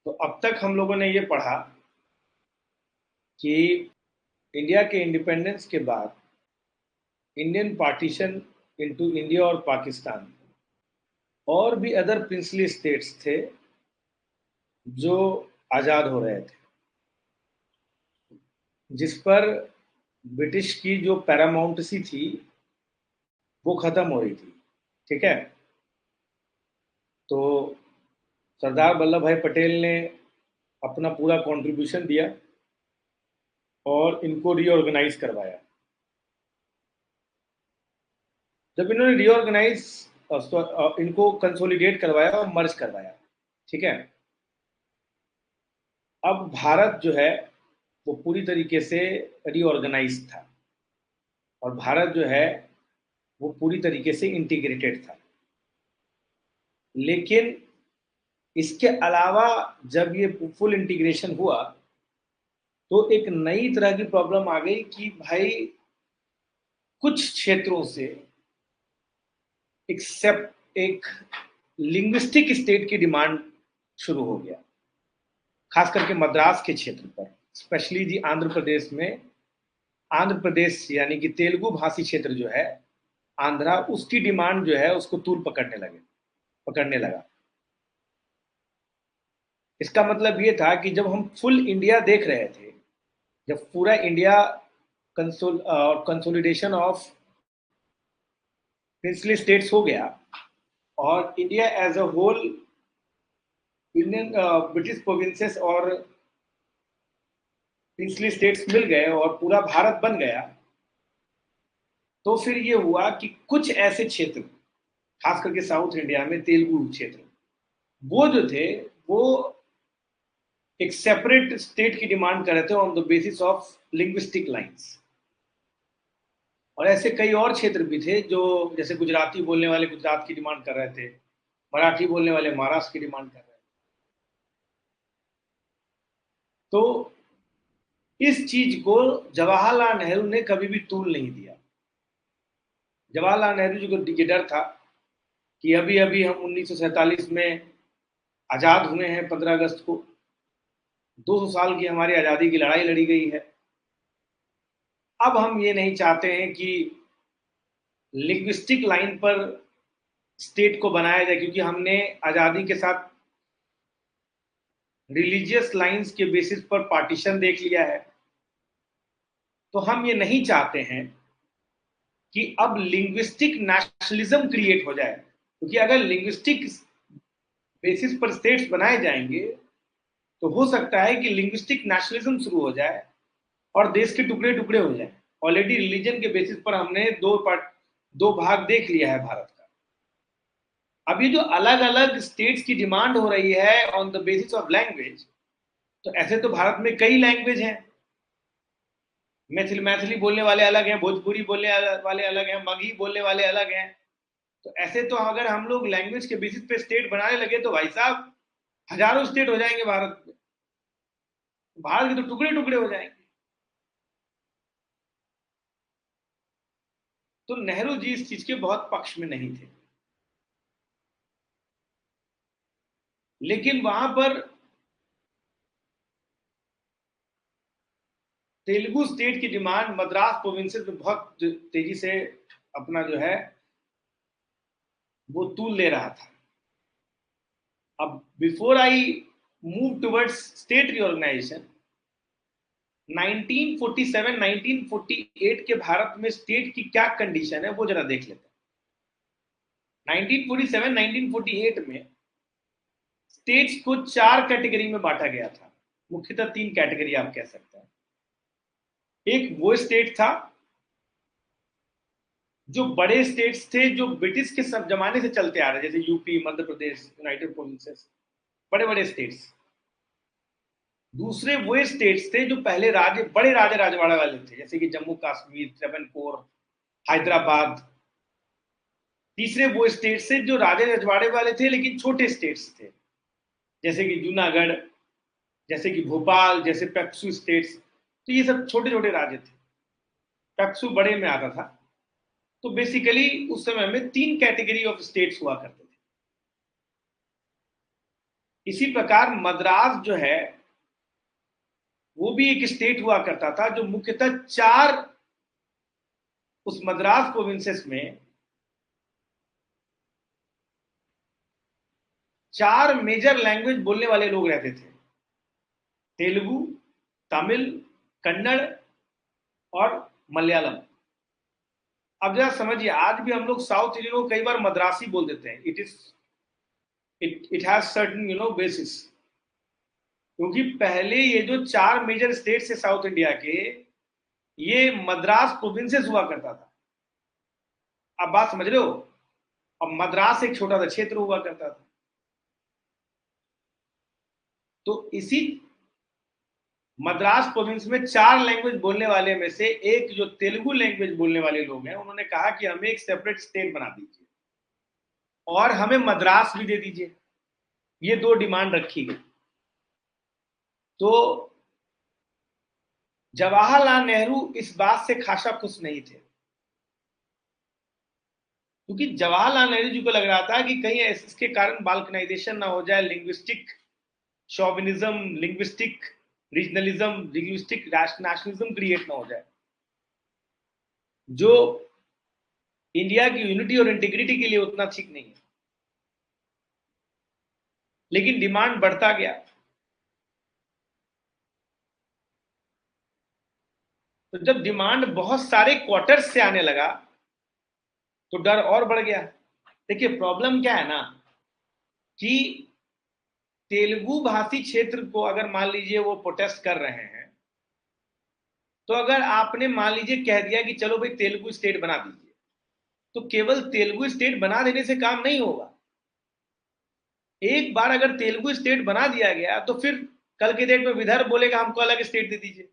तो अब तक हम लोगों ने ये पढ़ा कि इंडिया के इंडिपेंडेंस के बाद इंडियन पार्टीशन इनटू इंडिया और पाकिस्तान और भी अदर प्रिंसली स्टेट्स थे जो आज़ाद हो रहे थे, जिस पर ब्रिटिश की जो पैरामाउंटेसी थी वो खत्म हो रही थी। ठीक है। तो सरदार वल्लभ भाई पटेल ने अपना पूरा कंट्रीब्यूशन दिया और इनको रीऑर्गेनाइज करवाया। जब इन्होंने रीऑर्गेनाइज इनको कंसोलिडेट करवाया और मर्ज करवाया। ठीक है। अब भारत जो है वो पूरी तरीके से रीऑर्गेनाइज था और भारत जो है वो पूरी तरीके से इंटीग्रेटेड था। लेकिन इसके अलावा जब ये फुल इंटीग्रेशन हुआ तो एक नई तरह की प्रॉब्लम आ गई कि भाई कुछ क्षेत्रों से एक लिंग्विस्टिक स्टेट की डिमांड शुरू हो गया, खास करके मद्रास के क्षेत्र पर, स्पेशली जी आंध्र प्रदेश में। आंध्र प्रदेश यानी कि तेलुगु भाषी क्षेत्र जो है आंध्रा, उसकी डिमांड जो है उसको तूल पकड़ने लगा। इसका मतलब ये था कि जब हम फुल इंडिया देख रहे थे, जब पूरा India consolidation of princely states हो गया और India as a whole Indian British provinces और प्रिंसली स्टेट्स मिल गए और पूरा भारत बन गया, तो फिर ये हुआ कि कुछ ऐसे क्षेत्र, खास करके साउथ इंडिया में तेलुगु क्षेत्र, वो जो थे वो एक सेपरेट स्टेट की डिमांड कर रहे थे on the basis of linguistic lines. और ऐसे कई और क्षेत्र भी थे जो, जैसे गुजराती बोलने वाले गुजरात की डिमांड कर रहे थे, मराठी बोलने वाले महाराष्ट्र की डिमांड कर रहे थे। तो इस चीज को जवाहरलाल नेहरू ने कभी भी तूल नहीं दिया। जवाहरलाल नेहरू जी को ये डर था कि अभी अभी हम 1947 में आजाद हुए हैं, 15 अगस्त को 200 साल की हमारी आजादी की लड़ाई लड़ी गई है। अब हम ये नहीं चाहते हैं कि लिंग्विस्टिक लाइन पर स्टेट को बनाया जाए, क्योंकि हमने आजादी के साथ रिलीजियस लाइंस के बेसिस पर पार्टीशन देख लिया है। तो हम ये नहीं चाहते हैं कि अब लिंग्विस्टिक नेशनलिज्म क्रिएट हो जाए, क्योंकि अगर लिंग्विस्टिक बेसिस पर स्टेट्स बनाए जाएंगे तो हो सकता है कि लिंग्विस्टिक नेशनलिज्म शुरू हो जाए और देश के टुकड़े टुकड़े हो जाए। ऑलरेडी रिलीजन के बेसिस पर हमने दो भाग देख लिया है भारत का। अब ये जो अलग अलग स्टेट्स की डिमांड हो रही है on the basis of language, तो ऐसे तो भारत में कई लैंग्वेज हैं। मैथिली बोलने वाले अलग हैं, भोजपुरी बोलने वाले अलग हैं, मगही बोलने वाले अलग हैं। तो ऐसे तो अगर हम लोग लैंग्वेज के बेसिस पे स्टेट बनाने लगे तो भाई साहब हजारों स्टेट हो जाएंगे भारत में। भारत के तो टुकड़े टुकड़े हो जाएंगे। तो नेहरू जी इस चीज के बहुत पक्ष में नहीं थे। लेकिन वहां पर तेलुगु स्टेट की डिमांड मद्रास प्रोविंसेस में बहुत तेजी से अपना जो है वो तूल ले रहा था। अब before I move towards state reorganisation, 1947 1948 के भारत में स्टेट की क्या कंडीशन है वो जरा देख लेते हैं। 1947 1948 में स्टेट्स को 4 कैटेगरी में बांटा गया था, मुख्यतः 3 कैटेगरी आप कह सकते हैं। एक वो स्टेट था जो बड़े स्टेट्स थे जो ब्रिटिश के सब जमाने से चलते आ रहे, जैसे UP, Madhya Pradesh, United provinces, बड़े बड़े स्टेट्स। दूसरे वो स्टेट्स थे जो पहले बड़े राजा राजवाड़ा वाले थे, जैसे कि जम्मू कश्मीर, त्रैवनकोर, हैदराबाद। तीसरे वो स्टेट्स थे जो राजे रजवाड़े वाले थे लेकिन छोटे स्टेट्स थे, जैसे कि जूनागढ़, जैसे कि भोपाल, जैसे पेक्सू स्टेट्स। तो ये सब छोटे छोटे राज्य थे, पेक्सू बड़े में आता था। तो बेसिकली उस समय में 3 कैटेगरी ऑफ स्टेट्स हुआ करते थे। इसी प्रकार मद्रास जो है वो भी एक स्टेट हुआ करता था जो मुख्यतः चार, उस मद्रास प्रोविंसेस में चार मेजर लैंग्वेज बोलने वाले लोग रहते थे, तेलुगु, तमिल, कन्नड़ और मलयालम। अब जरा समझिए, आज भी हम लोग साउथ इंडियन को कई बार मद्रासी बोल देते हैं। इट हैज सर्टेन बेसिस, क्योंकि पहले ये जो चार मेजर स्टेट्स है साउथ इंडिया के, ये मद्रास प्रोविंसेस हुआ करता था। आप बात समझ रहे हो? अब मद्रास एक छोटा सा क्षेत्र हुआ करता था। तो इसी मद्रास प्रोविंस में चार लैंग्वेज बोलने वाले में से एक जो तेलुगु लैंग्वेज बोलने वाले लोग हैं, उन्होंने कहा कि हमें एक सेपरेट स्टेट बना दीजिए और हमें मद्रास भी दे दीजिए। ये दो डिमांड रखी गई। तो जवाहरलाल नेहरू इस बात से खासा खुश नहीं थे, क्योंकि जवाहरलाल नेहरू जी को लग रहा था कि कहीं इसके कारण बाल्कनाइजेशन ना हो जाए, linguistic chauvinism, linguistic regionalism, linguistic nationalism create ना हो जाए, जो इंडिया की यूनिटी और इंटीग्रिटी के लिए उतना ठीक नहीं है। लेकिन डिमांड बढ़ता गया। तो जब डिमांड बहुत सारे क्वार्टर्स से आने लगा तो डर और बढ़ गया। देखिए प्रॉब्लम क्या है ना, कि तेलुगु भाषी क्षेत्र को अगर मान लीजिए वो प्रोटेस्ट कर रहे हैं, तो अगर आपने मान लीजिए कह दिया कि चलो भाई तेलुगु स्टेट बना दीजिए, तो केवल तेलुगु स्टेट बना देने से काम नहीं होगा। एक बार अगर तेलुगु स्टेट बना दिया गया तो फिर कल के डेट में विदर्भ बोलेगा हमको अलग स्टेट दे दीजिए,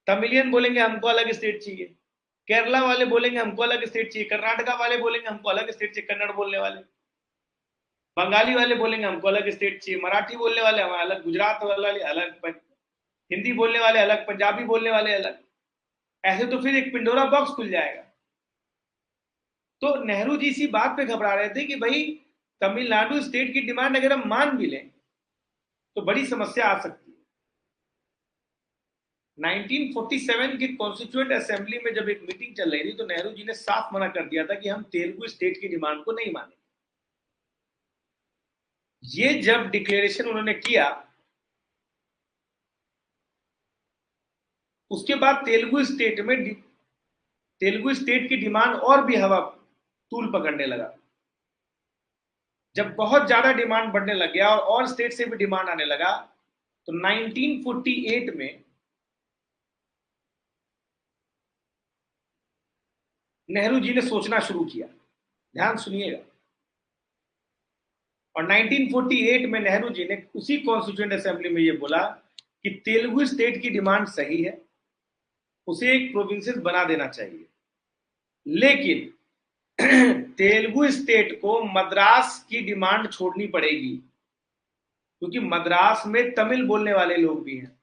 तमिलियन बोलेंगे हमको अलग स्टेट चाहिए, केरला वाले बोलेंगे हमको अलग स्टेट चाहिए, कर्नाटका वाले बोलेंगे हमको अलग स्टेट चाहिए, कन्नड़ बोलने वाले, बंगाली वाले बोलेंगे हमको अलग स्टेट चाहिए, मराठी बोलने वाले हमारे अलग, गुजरात वाले अलग, हिंदी बोलने वाले अलग, पंजाबी बोलने वाले अलग। ऐसे तो फिर एक पिंडोरा बॉक्स खुल जाएगा। तो नेहरू जी इसी बात पे घबरा रहे थे कि भाई तमिलनाडु स्टेट की डिमांड अगर हम मान भी लें तो बड़ी समस्या आ सकती है। 1947 की कॉन्स्टिट्यूएंट असेंबली में जब एक मीटिंग चल रही थी तो नेहरू जी ने साफ मना कर दिया था कि हम तेलुगु स्टेट की डिमांड को नहीं मानेंगे। ये जब डिक्लेरेशन उन्होंने किया, उसके बाद तेलुगु स्टेट की डिमांड और भी हवा तूल पकड़ने लगा। जब बहुत ज्यादा डिमांड बढ़ने लग गया और स्टेट से भी डिमांड आने लगा, तो 1948 में नेहरू जी ने सोचना शुरू किया। ध्यान सुनिएगा। और 1948 में नेहरू जी ने उसी कॉन्स्टिट्यूएंट असेंबली में यह बोला कि तेलुगु स्टेट की डिमांड सही है, उसे एक प्रोविंसेस बना देना चाहिए, लेकिन तेलुगु स्टेट को मद्रास की डिमांड छोड़नी पड़ेगी, क्योंकि मद्रास में तमिल बोलने वाले लोग भी हैं।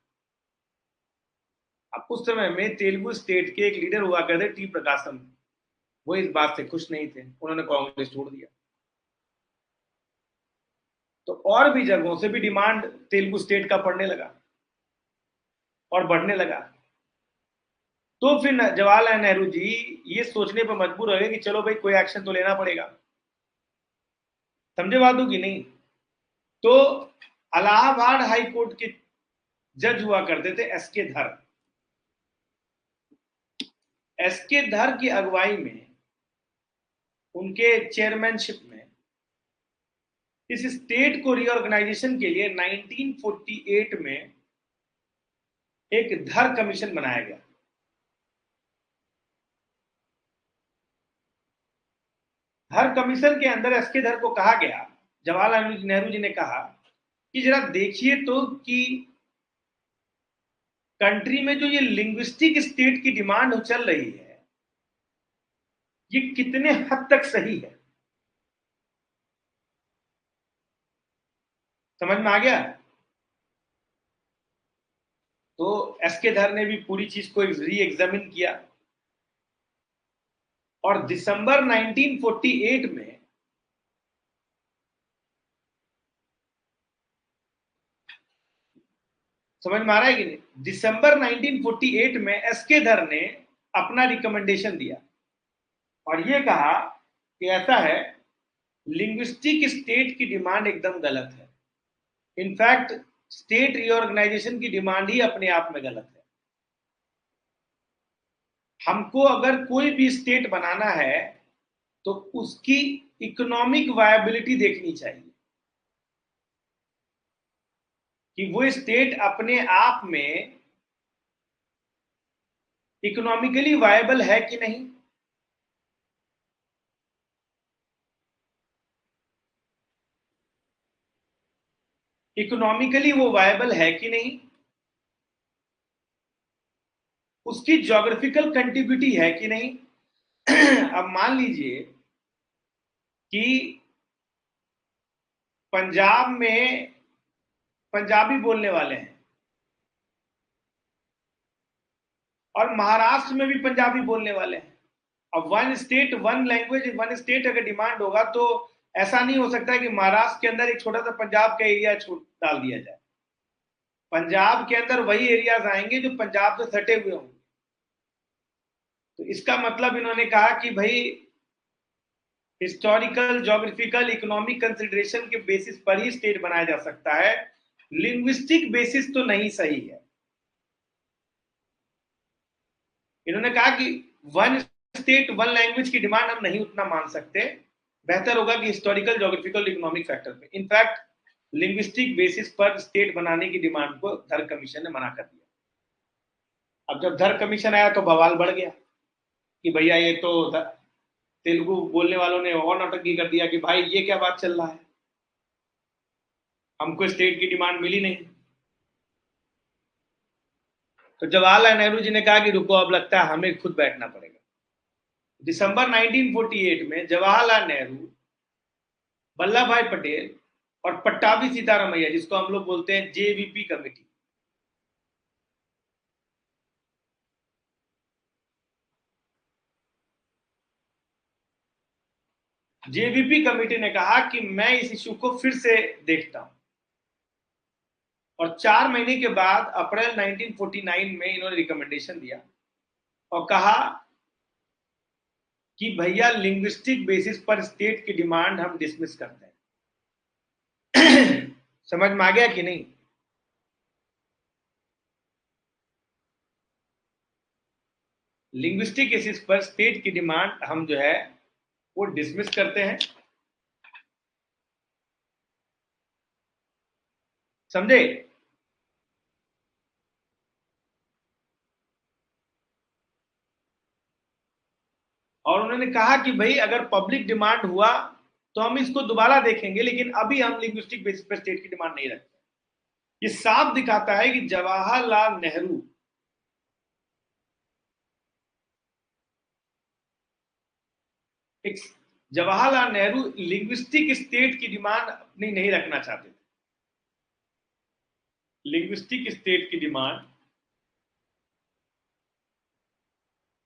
अब उस समय में तेलुगु स्टेट के एक लीडर हुआ करते टी प्रकाशम, वो इस बात से खुश नहीं थे, उन्होंने कांग्रेस छोड़ दिया। तो और भी जगहों से भी डिमांड तेलुगु स्टेट का पड़ने लगा और बढ़ने लगा। तो फिर जवाहरलाल नेहरू जी ये सोचने पर मजबूर हो गए कि चलो भाई कोई एक्शन तो लेना पड़ेगा। समझे बात हो कि नहीं? तो इलाहाबाद हाई कोर्ट के जज हुआ करते थे एसके धर। एसके धर की अगुवाई में, उनके चेयरमैनशिप में, इस स्टेट को रीऑर्गेनाइजेशन के लिए 1948 में एक धर कमीशन बनाया गया। धर कमीशन के अंदर एसके धर को कहा गया, जवाहरलाल नेहरू जी ने कहा कि जरा देखिए तो कि कंट्री में जो ये लिंग्विस्टिक स्टेट की डिमांड चल रही है ये कितने हद तक सही है। समझ में आ गया? तो एसके धर ने भी पूरी चीज को री एग्जामिन किया और दिसंबर 1948 में समझ में आ रहा है कि नहीं? दिसंबर 1948 में एसके धर ने अपना रिकमेंडेशन दिया और ये कहा कि ऐसा है, लिंग्विस्टिक स्टेट की डिमांड एकदम गलत है। इनफैक्ट स्टेट रीऑर्गेनाइजेशन की डिमांड ही अपने आप में गलत है। हमको अगर कोई भी स्टेट बनाना है तो उसकी इकोनॉमिक वायबिलिटी देखनी चाहिए कि वो स्टेट अपने आप में इकोनॉमिकली वायबल है कि नहीं। इकोनॉमिकली वो वायबल है कि नहीं, उसकी ज्योग्राफिकल कंटिन्यूटी है कि नहीं। अब मान लीजिए कि पंजाब में पंजाबी बोलने वाले हैं और महाराष्ट्र में भी पंजाबी बोलने वाले हैं। अब one state one language one state अगर डिमांड होगा तो ऐसा नहीं हो सकता कि महाराष्ट्र के अंदर एक छोटा सा पंजाब का एरिया डाल दिया जाए। पंजाब के अंदर वही एरियाज आएंगे जो पंजाब से सटे हुए होंगे। तो इसका मतलब इन्होंने कहा कि भाई हिस्टोरिकल ज्योग्राफिकल इकोनॉमिक कंसिडरेशन के बेसिस पर ही स्टेट बनाया जा सकता है, लिंग्विस्टिक बेसिस तो नहीं सही है। इन्होंने कहा कि वन स्टेट वन लैंग्वेज की डिमांड हम नहीं उतना मान सकते, बेहतर होगा कि हिस्टोरिकल ज्योग्राफिकल इकोनॉमिक फैक्टर पे। इनफैक्ट लिंग्विस्टिक बेसिस पर स्टेट बनाने की डिमांड को धर कमीशन ने मना कर दिया। अब जब धर कमीशन आया तो बवाल बढ़ गया कि भैया ये तो तेलुगु बोलने वालों ने और नौटंकी कर दिया कि भाई ये क्या बात चल रहा है, हमको स्टेट की डिमांड मिली नहीं। तो जवाहरलाल नेहरू जी ने कहा कि रुको, अब लगता है हमें खुद बैठना पड़ेगा। दिसंबर 1948 में जवाहरलाल नेहरू, वल्लभ भाई पटेल और पट्टाभी सीतारामैया, जिसको हम लोग बोलते हैं जेवीपी कमेटी, जेवीपी कमेटी ने कहा कि मैं इस इश्यू को फिर से देखता हूं। और 4 महीने के बाद अप्रैल 1949 में इन्होंने रिकमेंडेशन दिया और कहा कि भैया लिंग्विस्टिक बेसिस पर स्टेट की डिमांड हम डिसमिस करते हैं। समझ में आ गया कि नहीं? लिंग्विस्टिक बेसिस पर स्टेट की डिमांड हम जो है वो डिसमिस करते हैं। समझे? और उन्होंने कहा कि भाई अगर पब्लिक डिमांड हुआ तो हम इसको दोबारा देखेंगे, लेकिन अभी हम लिंग्विस्टिक बेसिस पर स्टेट की डिमांड नहीं रखते। ये साफ दिखाता है कि जवाहरलाल नेहरू एक जवाहरलाल नेहरू लिंग्विस्टिक स्टेट की डिमांड अपनी नहीं रखना चाहते थे। लिंग्विस्टिक स्टेट की डिमांड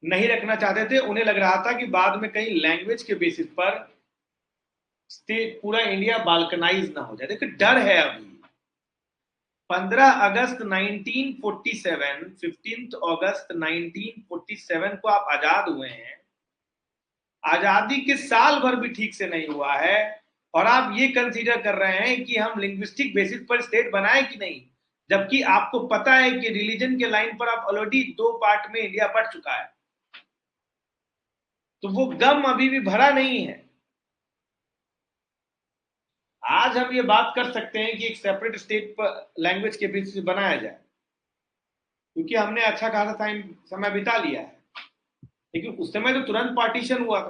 नहीं रखना चाहते थे। उन्हें लग रहा था कि बाद में कहीं लैंग्वेज के बेसिस पर स्टेट पूरा इंडिया बाल्कनाइज ना हो जाए। देखिए डर है अभी। 15 अगस्त 1947, 15 अगस्त 1947 को आप आजाद हुए हैं। आजादी के साल भर भी ठीक से नहीं हुआ है और आप ये कंसीडर कर रहे हैं कि हम लिंग्विस्टिक बेसिस पर स्टेट बनाए कि नहीं, जबकि आपको पता है कि रिलीजन के लाइन पर आप ऑलरेडी 2 पार्ट में इंडिया बढ़ चुका है। तो वो गम अभी भी भरा नहीं है। आज हम ये बात कर सकते हैं कि एक सेपरेट स्टेट पर लैंग्वेज के बेसिस से बनाया जाए, क्योंकि हमने अच्छा खासा टाइम समय बिता लिया है। लेकिन उस समय तो तुरंत पार्टीशन हुआ था,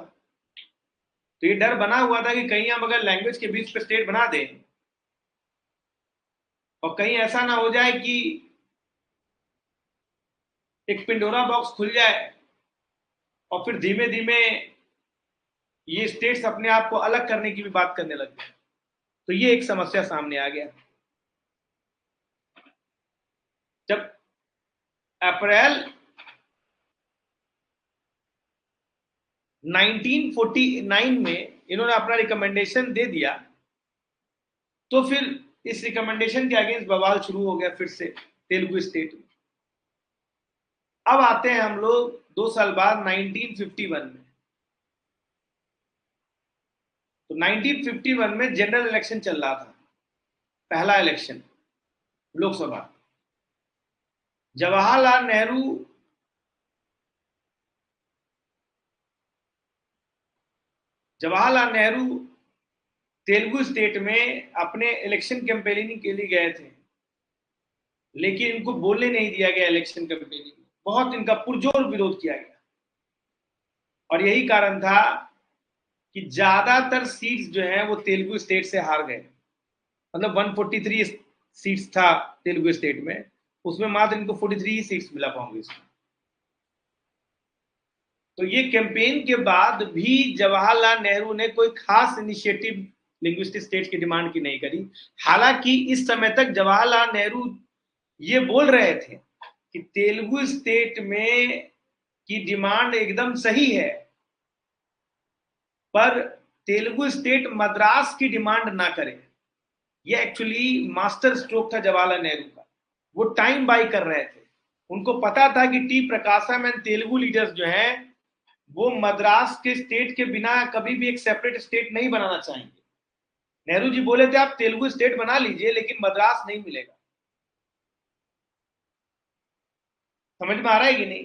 तो ये डर बना हुआ था कि कहीं हम अगर लैंग्वेज के बीच पे स्टेट बना दें और कहीं ऐसा ना हो जाए कि एक पिंडोरा बॉक्स खुल जाए और फिर धीमे धीमे ये स्टेट्स अपने आप को अलग करने की भी बात करने लग गए। तो ये एक समस्या सामने आ गया। जब अप्रैल 1949 में इन्होंने अपना रिकमेंडेशन दे दिया, तो फिर इस रिकमेंडेशन के अगेंस्ट बवाल शुरू हो गया फिर से तेलुगु स्टेट में। अब आते हैं हम लोग 2 साल बाद 1951 में। तो 1951 में जनरल इलेक्शन चल रहा था, पहला इलेक्शन लोकसभा। जवाहरलाल नेहरू तेलुगु स्टेट में अपने इलेक्शन कैंपेनिंग के लिए गए थे, लेकिन इनको बोलने नहीं दिया गया इलेक्शन कैंपेनिंग में। बहुत इनका पुरजोर विरोध किया गया, और यही कारण था कि ज्यादातर सीट्स जो है वो तेलुगु स्टेट से हार गए। मतलब 143 सीट्स था तेलुगु स्टेट में, उसमें मात्र इनको 43 ही सीट्स मिला कांग्रेस में। तो ये कैंपेन के बाद भी जवाहरलाल नेहरू ने कोई खास इनिशिएटिव लिंग्विस्टिक स्टेट की डिमांड की नहीं करी। हालांकि इस समय तक जवाहरलाल नेहरू ये बोल रहे थे कि तेलुगु स्टेट में की डिमांड एकदम सही है, पर तेलुगु स्टेट मद्रास की डिमांड ना करे। ये एक्चुअली मास्टर स्ट्रोक था जवाहरलाल नेहरू का। वो टाइम बाय कर रहे थे। उनको पता था कि T Prakasam and Telugu leaders जो हैं वो मद्रास के स्टेट के बिना कभी भी एक सेपरेट स्टेट नहीं बनाना चाहेंगे। नेहरू जी बोले थे आप तेलुगु स्टेट बना लीजिए, लेकिन मद्रास नहीं मिलेगा। समझ में आ रहा है कि नहीं?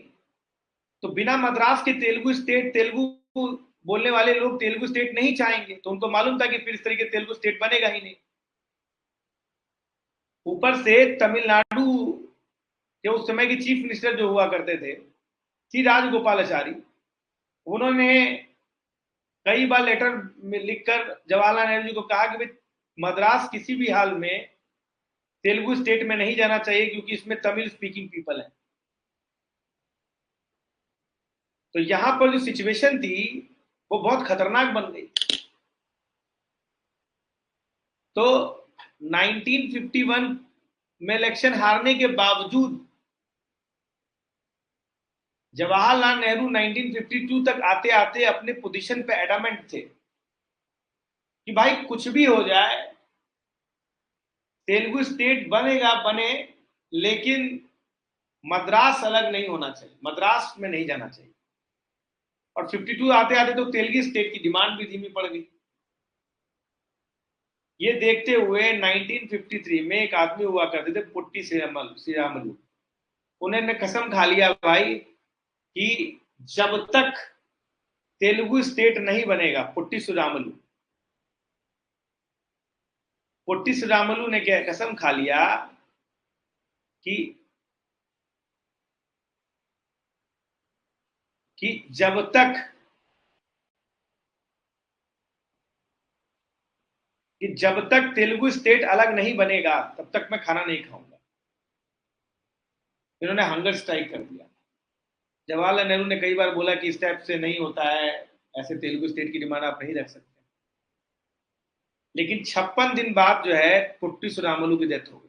तो बिना मद्रास के तेलुगु स्टेट, तेलुगु बोलने वाले लोग तेलुगु स्टेट नहीं चाहेंगे। तो उनको मालूम था कि फिर इस तरीके तेलुगु स्टेट बनेगा ही नहीं। ऊपर से तमिलनाडु के उस समय के चीफ मिनिस्टर जो हुआ करते थे श्री राजगोपालाचारी, उन्होंने कई बार लेटर में लिखकर जवाहरलाल नेहरू जी को कहा कि भाई मद्रास किसी भी हाल में तेलुगु स्टेट में नहीं जाना चाहिए, क्योंकि इसमें तमिल स्पीकिंग पीपल है। तो यहां पर जो सिचुएशन थी वो बहुत खतरनाक बन गई। तो 1951 में इलेक्शन हारने के बावजूद जवाहरलाल नेहरू 1952 तक आते आते अपने पोजीशन पे एडामेंट थे कि भाई कुछ भी हो जाए, तेलुगु स्टेट बनेगा बने, लेकिन मद्रास अलग नहीं होना चाहिए, मद्रास में नहीं जाना चाहिए। और 52 आते आते तो तेलुगु स्टेट की डिमांड भी धीमी पड़ गई। ये देखते हुए 1953 में एक आदमी हुआ करते थे पुट्टी श्रीरामुलु। उन्होंने कसम खा लिया भाई कि जब तक तेलुगु स्टेट नहीं बनेगा, पुट्टी श्रीरामुलु ने क्या कसम खा लिया कि कि जब तक तेलुगु स्टेट अलग नहीं बनेगा तब तक मैं खाना नहीं खाऊंगा। इन्होंने हंगर स्ट्राइक कर दिया। जवाहरलाल नेहरू ने कई बार बोला कि इस टाइप से नहीं होता है, ऐसे तेलुगु स्टेट की डिमांड आप नहीं रख सकते। लेकिन 56 दिन बाद जो है पुट्टी श्रीरामुलु की डेथ हो गई।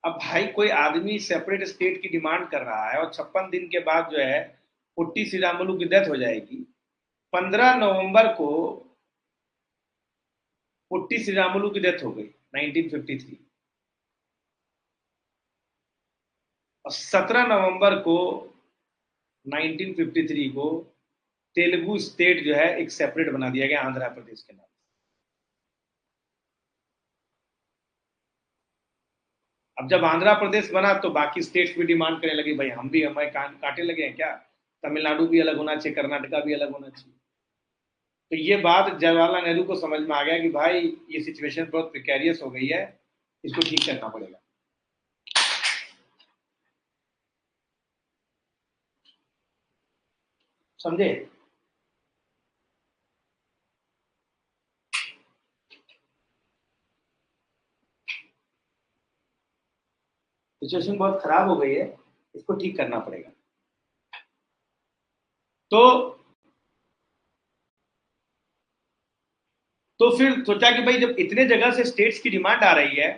अब भाई कोई आदमी सेपरेट स्टेट की डिमांड कर रहा है और 56 दिन के बाद जो है पुट्टी श्रीरामुलु की डेथ हो जाएगी। 15 नवंबर को पुट्टी श्रीरामुलु की डेथ हो गई 1953। और 17 नवंबर को 1953 को तेलुगु स्टेट जो है एक सेपरेट बना दिया गया आंध्र प्रदेश के नाम। अब जब आंध्र प्रदेश बना तो बाकी स्टेट्स भी डिमांड करने लगी, भाई हम भी हमारे कांटे लगे हैं क्या, तमिलनाडु भी अलग होना चाहिए, कर्नाटका भी अलग होना चाहिए। तो ये बात जवाहरलाल नेहरू को समझ में आ गया कि भाई ये सिचुएशन बहुत प्रिकेरियस हो गई है, इसको ठीक करना पड़ेगा। समझे? सिचुएशन बहुत खराब हो गई है, इसको ठीक करना पड़ेगा। तो फिर सोचा कि भाई जब इतने जगह से स्टेट्स की डिमांड आ रही है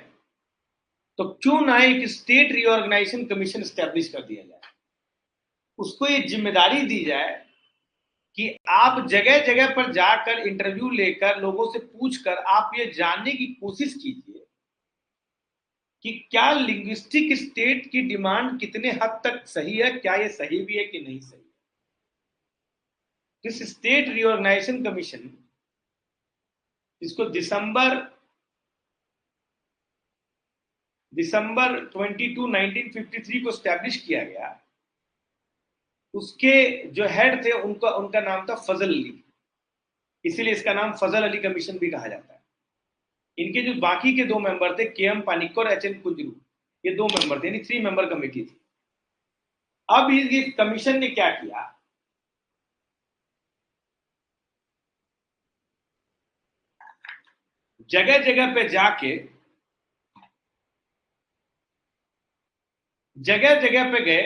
तो क्यों ना एक स्टेट रीऑर्गेनाइजेशन कमीशन स्टैब्लिश कर दिया जाए। उसको ये जिम्मेदारी दी जाए कि आप जगह जगह पर जाकर इंटरव्यू लेकर लोगों से पूछकर आप ये जानने की कोशिश कीजिए कि क्या लिंग्विस्टिक स्टेट की डिमांड कितने हद तक सही है, क्या ये सही भी है कि नहीं सही है। दिस स्टेट रिऑर्गेनाइजेशन कमीशन, इसको दिसंबर 22 1953 को स्टैब्लिश किया गया। उसके जो हेड थे उनका नाम था फजल अली, इसीलिए इसका नाम फजल अली कमीशन भी कहा जाता है। इनके जो बाकी के दो मेंबर थे, के एम पानिक और एच एन कुंजरू, ये दो मेंबर थे, यानी 3 मेंबर कमेटी थी। अब ये कमीशन ने क्या किया, जगह जगह पे जाके जगह जगह पे गए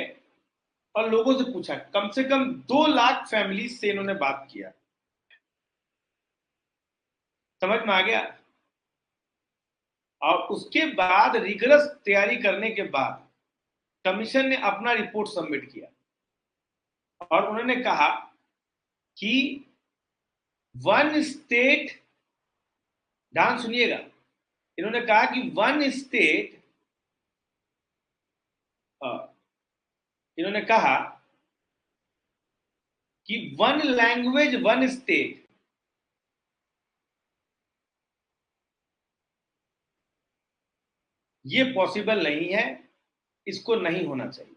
और लोगों से पूछा। कम से कम 2 लाख फैमिली से इन्होंने बात किया। समझ में आ गया। और उसके बाद रिगरस तैयारी करने के बाद कमीशन ने अपना रिपोर्ट सबमिट किया और उन्होंने कहा कि वन स्टेट, ध्यान सुनिएगा, इन्होंने कहा कि वन स्टेट, इन्होंने कहा कि वन लैंग्वेज वन स्टेट, ये पॉसिबल नहीं है, इसको नहीं होना चाहिए।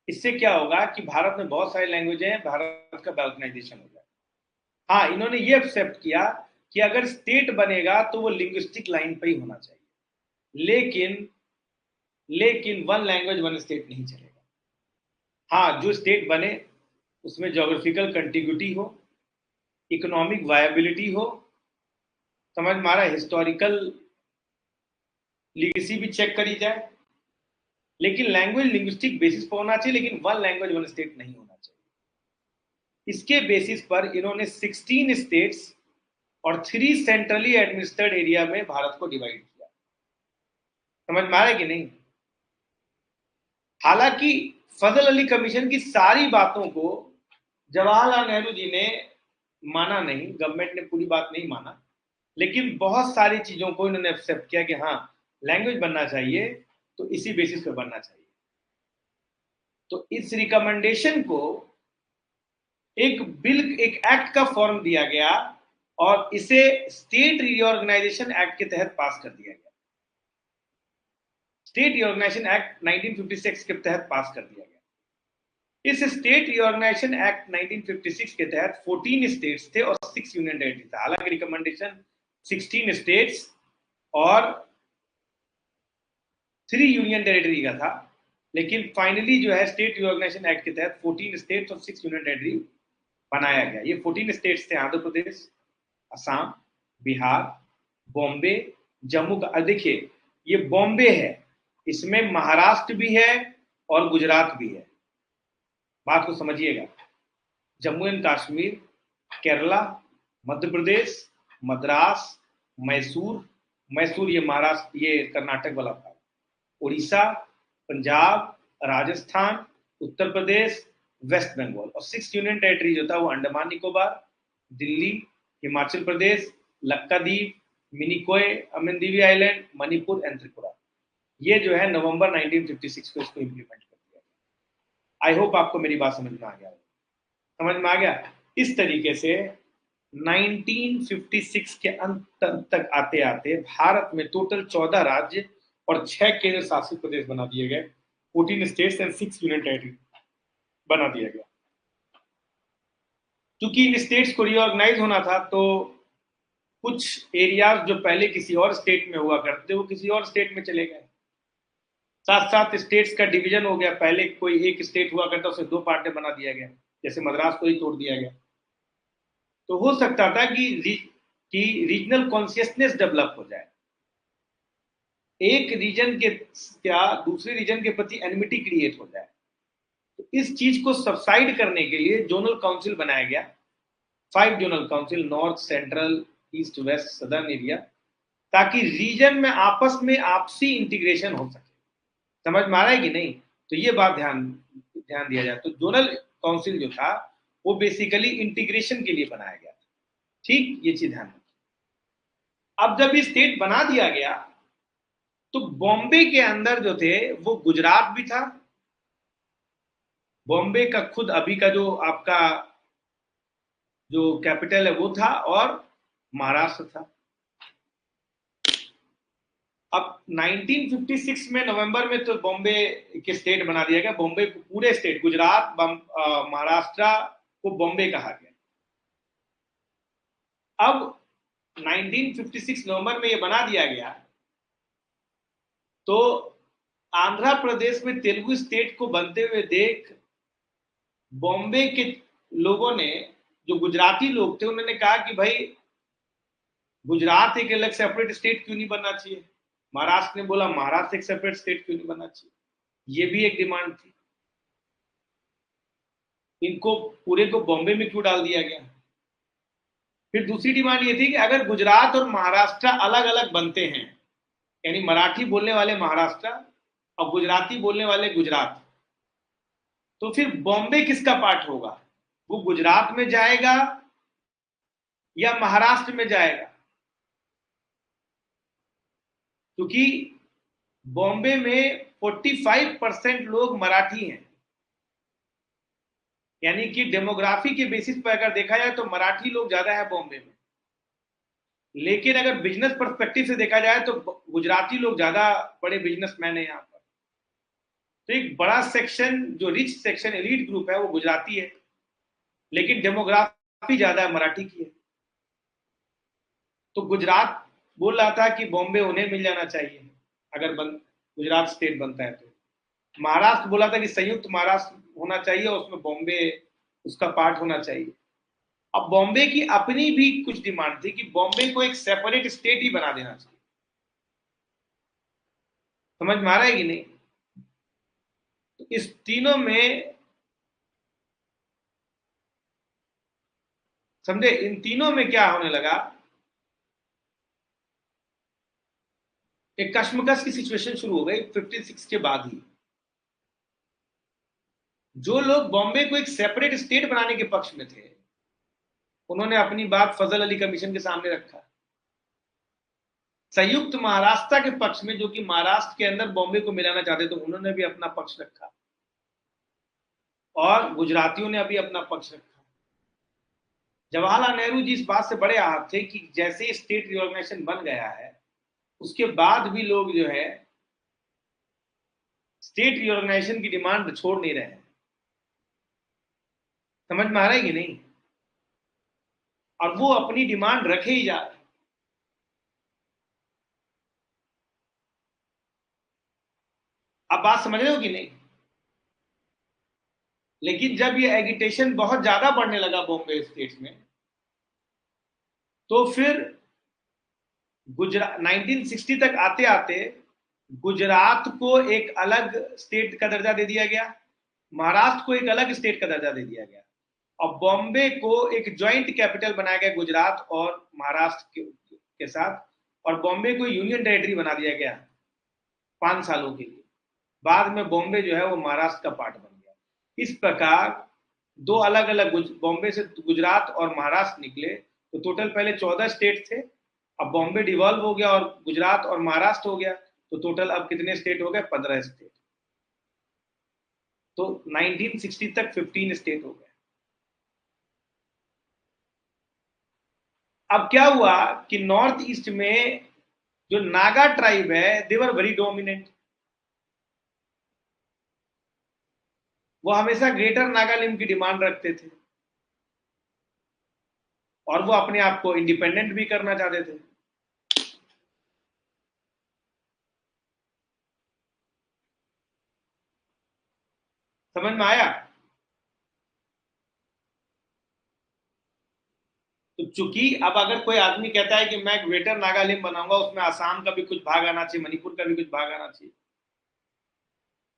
इससे क्या होगा कि भारत में बहुत सारी लैंग्वेज हैं, भारत का बाल्कनाइजेशन हो जाए। हाँ, इन्होंने ये एक्सेप्ट किया कि अगर स्टेट बनेगा तो वो लिंग्विस्टिक लाइन पे ही होना चाहिए, लेकिन लेकिन वन लैंग्वेज वन स्टेट नहीं चलेगा। हाँ, जो स्टेट बने उसमें जोग्राफिकल कंटिग्यूटी हो, इकोनॉमिक वायबिलिटी हो, समझ में आ रहा है, हिस्टोरिकल लिगेसी भी चेक करी जाए, लेकिन लैंग्वेज लिंग्विस्टिक बेसिस पर होना चाहिए, लेकिन वन लैंग्वेज वन स्टेट नहीं होना चाहिए। इसके बेसिस पर इन्होंने 16 स्टेट्स और 3 सेंट्रली एडमिनिस्ट्रेड एरिया में भारत को डिवाइड किया। समझ में आ रहा है कि नहीं। हालांकि फजल अली कमीशन की सारी बातों को जवाहरलाल नेहरू जी ने माना नहीं, गवर्नमेंट ने पूरी बात नहीं माना, लेकिन बहुत सारी चीजों को इन्होंने एक्सेप्ट किया कि हाँ, लैंग्वेज बनना चाहिए तो इसी बेसिस पे बनना चाहिए। तो इस रिकमेंडेशन को एक बिल, एक एक्ट का फॉर्म दिया गया और इसे स्टेट रीऑर्गेनाइजेशन एक्ट के तहत पास कर दिया गया। स्टेट रीऑर्गेनाइजेशन एक्ट 1956 के तहत पास कर दिया गया। इस स्टेट रीऑर्गेनाइजेशन एक्ट 1956 के तहत 14 स्टेट्स थे और 6 यूनियन टेरिटरी था। हालांकि रिकमेंडेशन 16 स्टेट्स और 3 यूनियन टेरिटरी का था, लेकिन फाइनली जो है स्टेट रीऑर्गेनाइजेशन एक्ट के तहत 14 स्टेट्स और 6 यूनियन टेरिटरी बनाया गया। ये 14 स्टेट्स थे आंध्र प्रदेश, असम, बिहार, बॉम्बे, जम्मू का। देखिए, ये बॉम्बे है, इसमें महाराष्ट्र भी है और गुजरात भी है, बात को समझिएगा। जम्मू एंड कश्मीर, केरला, मध्य प्रदेश, मद्रास, मैसूर, मैसूर ये महाराष्ट्र, ये कर्नाटक वाला था, उड़ीसा, पंजाब, राजस्थान, उत्तर प्रदेश, वेस्ट बंगाल, और 6 यूनियन टेरिटरी जो था वो अंडमान निकोबार, दिल्ली, हिमाचल प्रदेश, लक्षद्वीप, मिनिकॉय, अमेंदीवी आइलैंड, मणिपुर एंड त्रिपुरा। ये जो है नवंबर 1956 को इसको इंप्लीमेंट कर दिया। आई होप आपको मेरी बात समझ में आ गया। समझ में आ गया। इस तरीके से 1956 के अंत तक आते आते भारत में टोटल 14 राज्य और 6 केंद्र शासित प्रदेश बना दिए गए, 14 स्टेट्स एंड 6 यूनियन टेरिटरी बना दिया गया। क्योंकि इन स्टेट्स को रिऑर्गेनाइज होना था तो कुछ एरियाज जो पहले किसी और स्टेट में हुआ करते थे वो किसी और स्टेट में चले गए। साथ साथ स्टेट्स का डिवीजन हो गया, पहले कोई एक स्टेट हुआ करता उसे 2 पार्ट में बना दिया गया, जैसे मद्रास को ही तोड़ दिया गया। तो हो सकता था कि रीजनल कॉन्शियसनेस डेवलप हो जाए, एक रीजन के क्या दूसरे रीजन के प्रति एनिमिटी क्रिएट हो जाए। तो इस चीज को सबसाइड करने के लिए जोनल काउंसिल बनाया गया, 5 zonal council, north, central, east, west, southern area, ताकि रीजन में आपस में आपसी इंटीग्रेशन हो सके। समझ में आ रहा है कि नहीं। तो ये बात ध्यान ध्यान दिया जाए। तो जोनल काउंसिल जो था वो बेसिकली इंटीग्रेशन के लिए बनाया गया था। ठीक, ये चीज ध्यान रखिए। अब जब ये स्टेट बना दिया गया तो बॉम्बे के अंदर जो थे वो गुजरात भी था, बॉम्बे का खुद अभी का जो आपका जो कैपिटल है वो था, और महाराष्ट्र था। अब 1956 में नवंबर में तो बॉम्बे के स्टेट बना दिया गया, बॉम्बे पूरे स्टेट गुजरात महाराष्ट्र को बॉम्बे कहा गया। अब 1956 नवंबर में ये बना दिया गया, तो आंध्र प्रदेश में तेलुगु स्टेट को बनते हुए देख बॉम्बे के लोगों ने, जो गुजराती लोग थे, उन्होंने कहा कि भाई गुजरात एक अलग सेपरेट स्टेट क्यों नहीं बनना चाहिए। महाराष्ट्र ने बोला महाराष्ट्र एक सेपरेट स्टेट क्यों नहीं बनना चाहिए। ये भी एक डिमांड थी। इनको पूरे को बॉम्बे में क्यों डाल दिया गया। फिर दूसरी डिमांड ये थी कि अगर गुजरात और महाराष्ट्र अलग अलग बनते हैं, यानी मराठी बोलने वाले महाराष्ट्र और गुजराती बोलने वाले गुजरात, तो फिर बॉम्बे किसका पार्ट होगा, वो गुजरात में जाएगा या महाराष्ट्र में जाएगा। क्योंकि बॉम्बे में 45% लोग मराठी हैं, यानी कि डेमोग्राफी के बेसिस पर अगर देखा जाए तो मराठी लोग ज्यादा है बॉम्बे में। लेकिन अगर बिजनेस पर्सपेक्टिव से देखा जाए तो गुजराती लोग ज्यादा बड़े बिजनेसमैन है यहाँ पर। तो एक बड़ा सेक्शन, जो रिच सेक्शन एलीट ग्रुप है, वो गुजराती है, लेकिन डेमोग्राफी ज्यादा है मराठी की है। तो गुजरात बोल रहा था कि बॉम्बे उन्हें मिल जाना चाहिए अगर गुजरात स्टेट बनता है तो। महाराष्ट्र बोला था कि संयुक्त महाराष्ट्र होना चाहिए और उसमें बॉम्बे उसका पार्ट होना चाहिए। अब बॉम्बे की अपनी भी कुछ डिमांड थी कि बॉम्बे को एक सेपरेट स्टेट ही बना देना चाहिए। समझ में आ रहा है कि नहीं। तो इस तीनों में, समझे, इन तीनों में क्या होने लगा, एक कश्मकश की सिचुएशन शुरू हो गई 56 के बाद ही। जो लोग बॉम्बे को एक सेपरेट स्टेट बनाने के पक्ष में थे, उन्होंने अपनी बात फजल अली कमीशन के सामने रखा। संयुक्त महाराष्ट्र के पक्ष में, जो कि महाराष्ट्र के अंदर बॉम्बे को मिलाना चाहते थे, उन्होंने भी अपना पक्ष रखा, और गुजरातियों ने अभी अपना पक्ष रखा। जवाहरलाल नेहरू जी इस बात से बड़े आहत थे कि जैसे स्टेट रिऑर्गेनाइजेशन बन गया है, उसके बाद भी लोग जो है स्टेट रिऑर्गेनाइजेशन की डिमांड छोड़ नहीं रहे हैं। समझ में आ रहा है कि नहीं। और वो अपनी डिमांड रखे ही जा रहे हैं। आप बात समझ रहे हो कि नहीं। लेकिन जब ये एगिटेशन बहुत ज्यादा बढ़ने लगा बॉम्बे स्टेट में, तो फिर गुजरात 1960 तक आते आते गुजरात को एक अलग स्टेट का दर्जा दे दिया गया, महाराष्ट्र को एक अलग स्टेट का दर्जा दे दिया गया, और बॉम्बे को एक ज्वाइंट कैपिटल बनाया गया गुजरात और महाराष्ट्र के साथ, और बॉम्बे को यूनियन टेरिटरी बना दिया गया 5 सालों के लिए। बाद में बॉम्बे जो है वो महाराष्ट्र का पार्ट बन गया। इस प्रकार दो अलग अलग, बॉम्बे से गुजरात और महाराष्ट्र निकले, तो टोटल पहले 14 स्टेट थे। अब बॉम्बे डिवॉल्व हो गया और गुजरात और महाराष्ट्र हो गया, तो टोटल अब कितने स्टेट हो गए, 15 स्टेट। तो 1960 तक 15 स्टेट हो गए। अब क्या हुआ कि नॉर्थ ईस्ट में जो नागा ट्राइब है, देवर वेरी डोमिनेंट। वो हमेशा ग्रेटर नागालैंड की डिमांड रखते थे, और वो अपने आप को इंडिपेंडेंट भी करना चाहते थे। समझ में आया। तो चूंकि अब अगर कोई आदमी कहता है कि मैं ग्रेटर नागालैंड बनाऊंगा, उसमें आसाम का भी कुछ भाग आना चाहिए, मणिपुर का भी कुछ भाग आना चाहिए,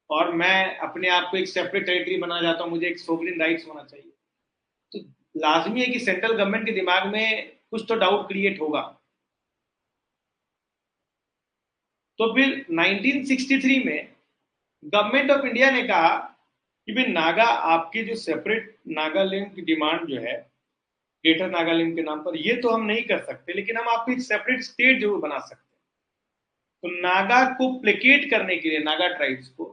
और मैं अपने आप को एक सेपरेट टेरिटरी बनाना चाहता हूं, मुझे एक सोवरेन राइट्स होना चाहिए, तो लाजमी है कि सेंट्रल गवर्नमेंट के दिमाग में कुछ तो डाउट क्रिएट होगा। तो फिर 1963 में गवर्नमेंट ऑफ इंडिया ने कहा कि भाई नागा, आपके जो सेपरेट नागालैंड की डिमांड जो है ग्रेटर नागालैंड के नाम पर, ये तो हम नहीं कर सकते, लेकिन हम आपको एक सेपरेट स्टेट जरूर बना सकते हैं। तो नागा को प्लेकेट करने के लिए, नागा ट्राइब्स को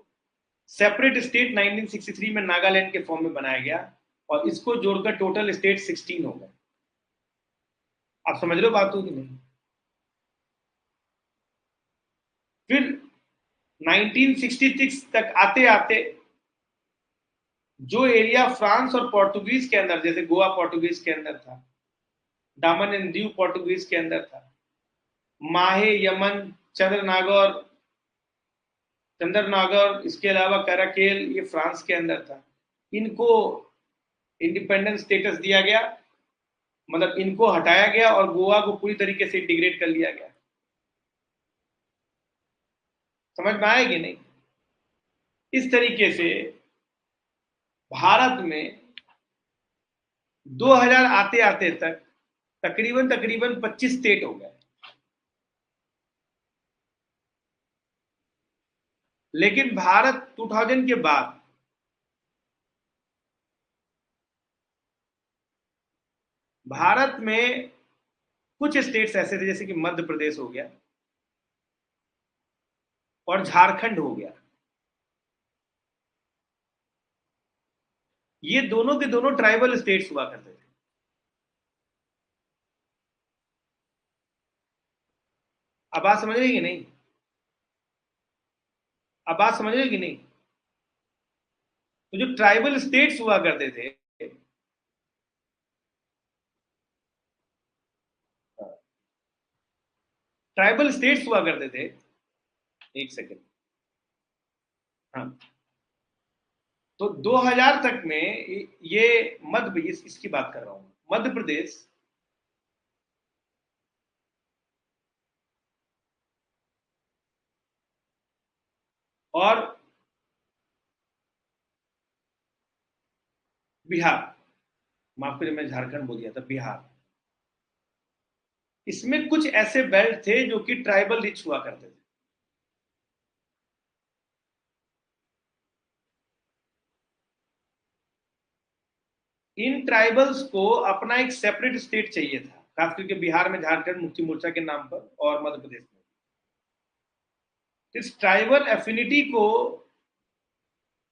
सेपरेट स्टेट 1963 में नागालैंड के फॉर्म में बनाया गया, और इसको जोड़कर टोटल स्टेट 16 हो गए। आप समझ रहे हो बात हो कि नहीं? फिर 1966 तक आते आते जो एरिया फ्रांस और पोर्टुगीज के अंदर, जैसे गोवा पोर्टुगीज के अंदर था, दामन एंड दीव पोर्टुगीज के अंदर था, माहे, यमन, चंद्रनागर, चंद्रनागर, इसके अलावा कराकेल, ये फ्रांस के अंदर था, इनको इंडिपेंडेंस स्टेटस दिया गया, मतलब इनको हटाया गया और गोवा को पूरी तरीके से इंटीग्रेट कर लिया गया। समझ में आएगी नहीं? इस तरीके से भारत में 2000 आते आते तक तकरीबन तकरीबन 25 स्टेट हो गए। लेकिन भारत 2000 के बाद भारत में कुछ स्टेट्स ऐसे थे, जैसे कि मध्य प्रदेश हो गया और झारखंड हो गया, ये दोनों के दोनों ट्राइबल स्टेट्स हुआ करते थे। अब बात समझ रहे कि नहीं? अब बात समझ रहे कि नहीं? तो जो ट्राइबल स्टेट्स हुआ करते थे, ट्राइबल स्टेट्स हुआ करते थे, एक सेकेंड, हाँ, तो 2000 तक में ये इसकी बात कर रहा हूं, मध्य प्रदेश, और बिहार, माफ करिए मैं झारखंड बोल दिया था, बिहार, इसमें कुछ ऐसे बेल्ट थे जो कि ट्राइबल रिच हुआ करते थे। इन ट्राइबल्स को अपना एक सेपरेट स्टेट चाहिए था, खास करके बिहार में झारखंड मुक्ति मोर्चा के नाम पर, और मध्य प्रदेश में। इस ट्राइबल एफिनिटी को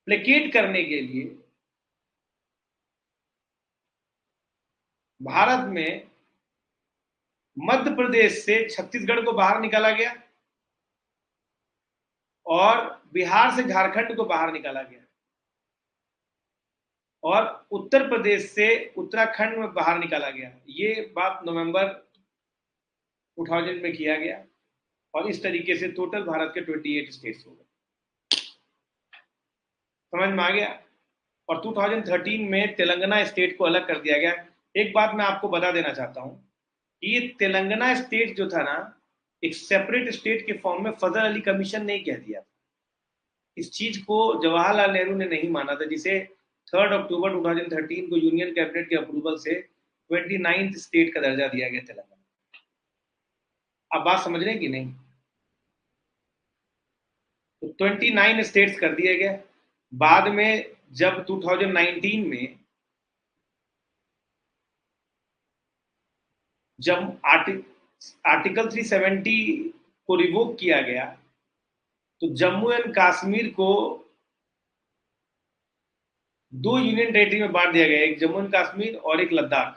प्लेकेट करने के लिए भारत में मध्य प्रदेश से छत्तीसगढ़ को बाहर निकाला गया और बिहार से झारखंड को बाहर निकाला गया, और उत्तर प्रदेश से उत्तराखंड में बाहर निकाला गया। ये बात नवंबर 2000 में किया गया, और इस तरीके से टोटल भारत के 28 स्टेट्स हो गए। समझ में आ गया? और 2013 में तेलंगाना स्टेट को अलग कर दिया गया। एक बात मैं आपको बता देना चाहता हूं कि ये तेलंगाना स्टेट जो था ना, एक सेपरेट स्टेट के फॉर्म में फजल अली कमीशन ने कह दिया। इस चीज को जवाहरलाल नेहरू ने नहीं माना था, जिसे 3 अक्टूबर 2013 को यूनियन कैबिनेट के अप्रूवल से 29th स्टेट का दर्जा दिया गया तेलंगाना। आप बात समझ रहे हैं कि नहीं? तो 29 स्टेट्स कर दिए गए। बाद में जब 2019 में जब आर्टिकल 370 को रिवोक किया गया, तो जम्मू एंड कश्मीर को दो यूनियन टेरिटरी में बांट दिया गया, एक जम्मू एंड कश्मीर और एक लद्दाख।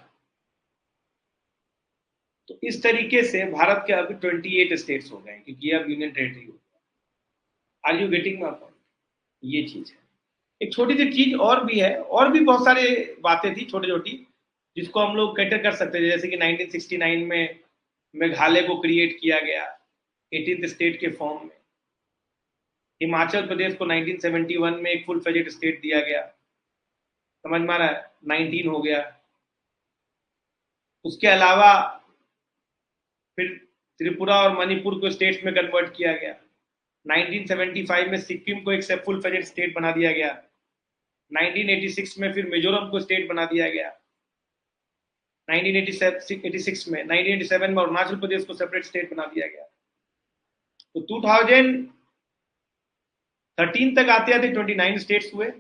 तो इस तरीके से भारत के अभी 28 स्टेट्स हो गए, क्योंकि अब यूनियन टेरिटरी हो गया। Are you getting my point? ये चीज है। एक छोटी सी चीज और भी है, और भी बहुत सारे बातें थी छोटी छोटी, जिसको हम लोग कैटर कर सकते थे, जैसे कि 1969 में मेघालय को क्रिएट किया गया 18th स्टेट के फॉर्म में। हिमाचल प्रदेश को 1971 में एक फुल फ्लेजेड स्टेट दिया गया। समझ में आ रहा है? 19 हो गया। उसके अलावा फिर त्रिपुरा और मणिपुर को स्टेट्स में कन्वर्ट किया गया। 1975 में सिक्किम को एक फुल फ्लेजेड स्टेट बना दिया गया। 1986 में फिर मिजोरम को स्टेट बना दिया गया। 1986 में 1987 में अरुणाचल प्रदेश को सेपरेट स्टेट बना दिया गया। तो 2013 तक आते आते 29 स्टेट्स हुए,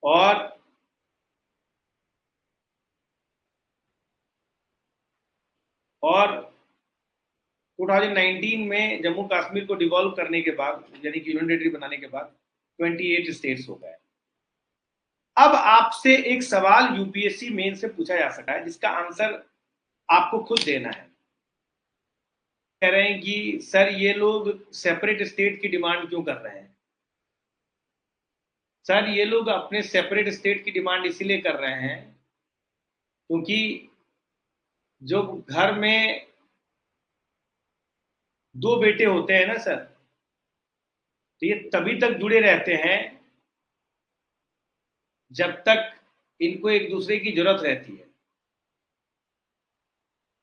और और 2019 में जम्मू कश्मीर को डिवॉल्व करने के बाद, यानी कि यूनियन टेरिटरी बनाने के बाद 28 स्टेट्स हो गए। अब आपसे एक सवाल यूपीएससी मेन से पूछा जा सकता है, जिसका आंसर आपको खुद देना है। कह रहे हैं कि सर ये लोग सेपरेट स्टेट की डिमांड क्यों कर रहे हैं? सर ये लोग अपने सेपरेट स्टेट की डिमांड इसीलिए कर रहे हैं क्योंकि जो घर में दो बेटे होते हैं ना सर, तो ये तभी तक जुड़े रहते हैं जब तक इनको एक दूसरे की जरूरत रहती है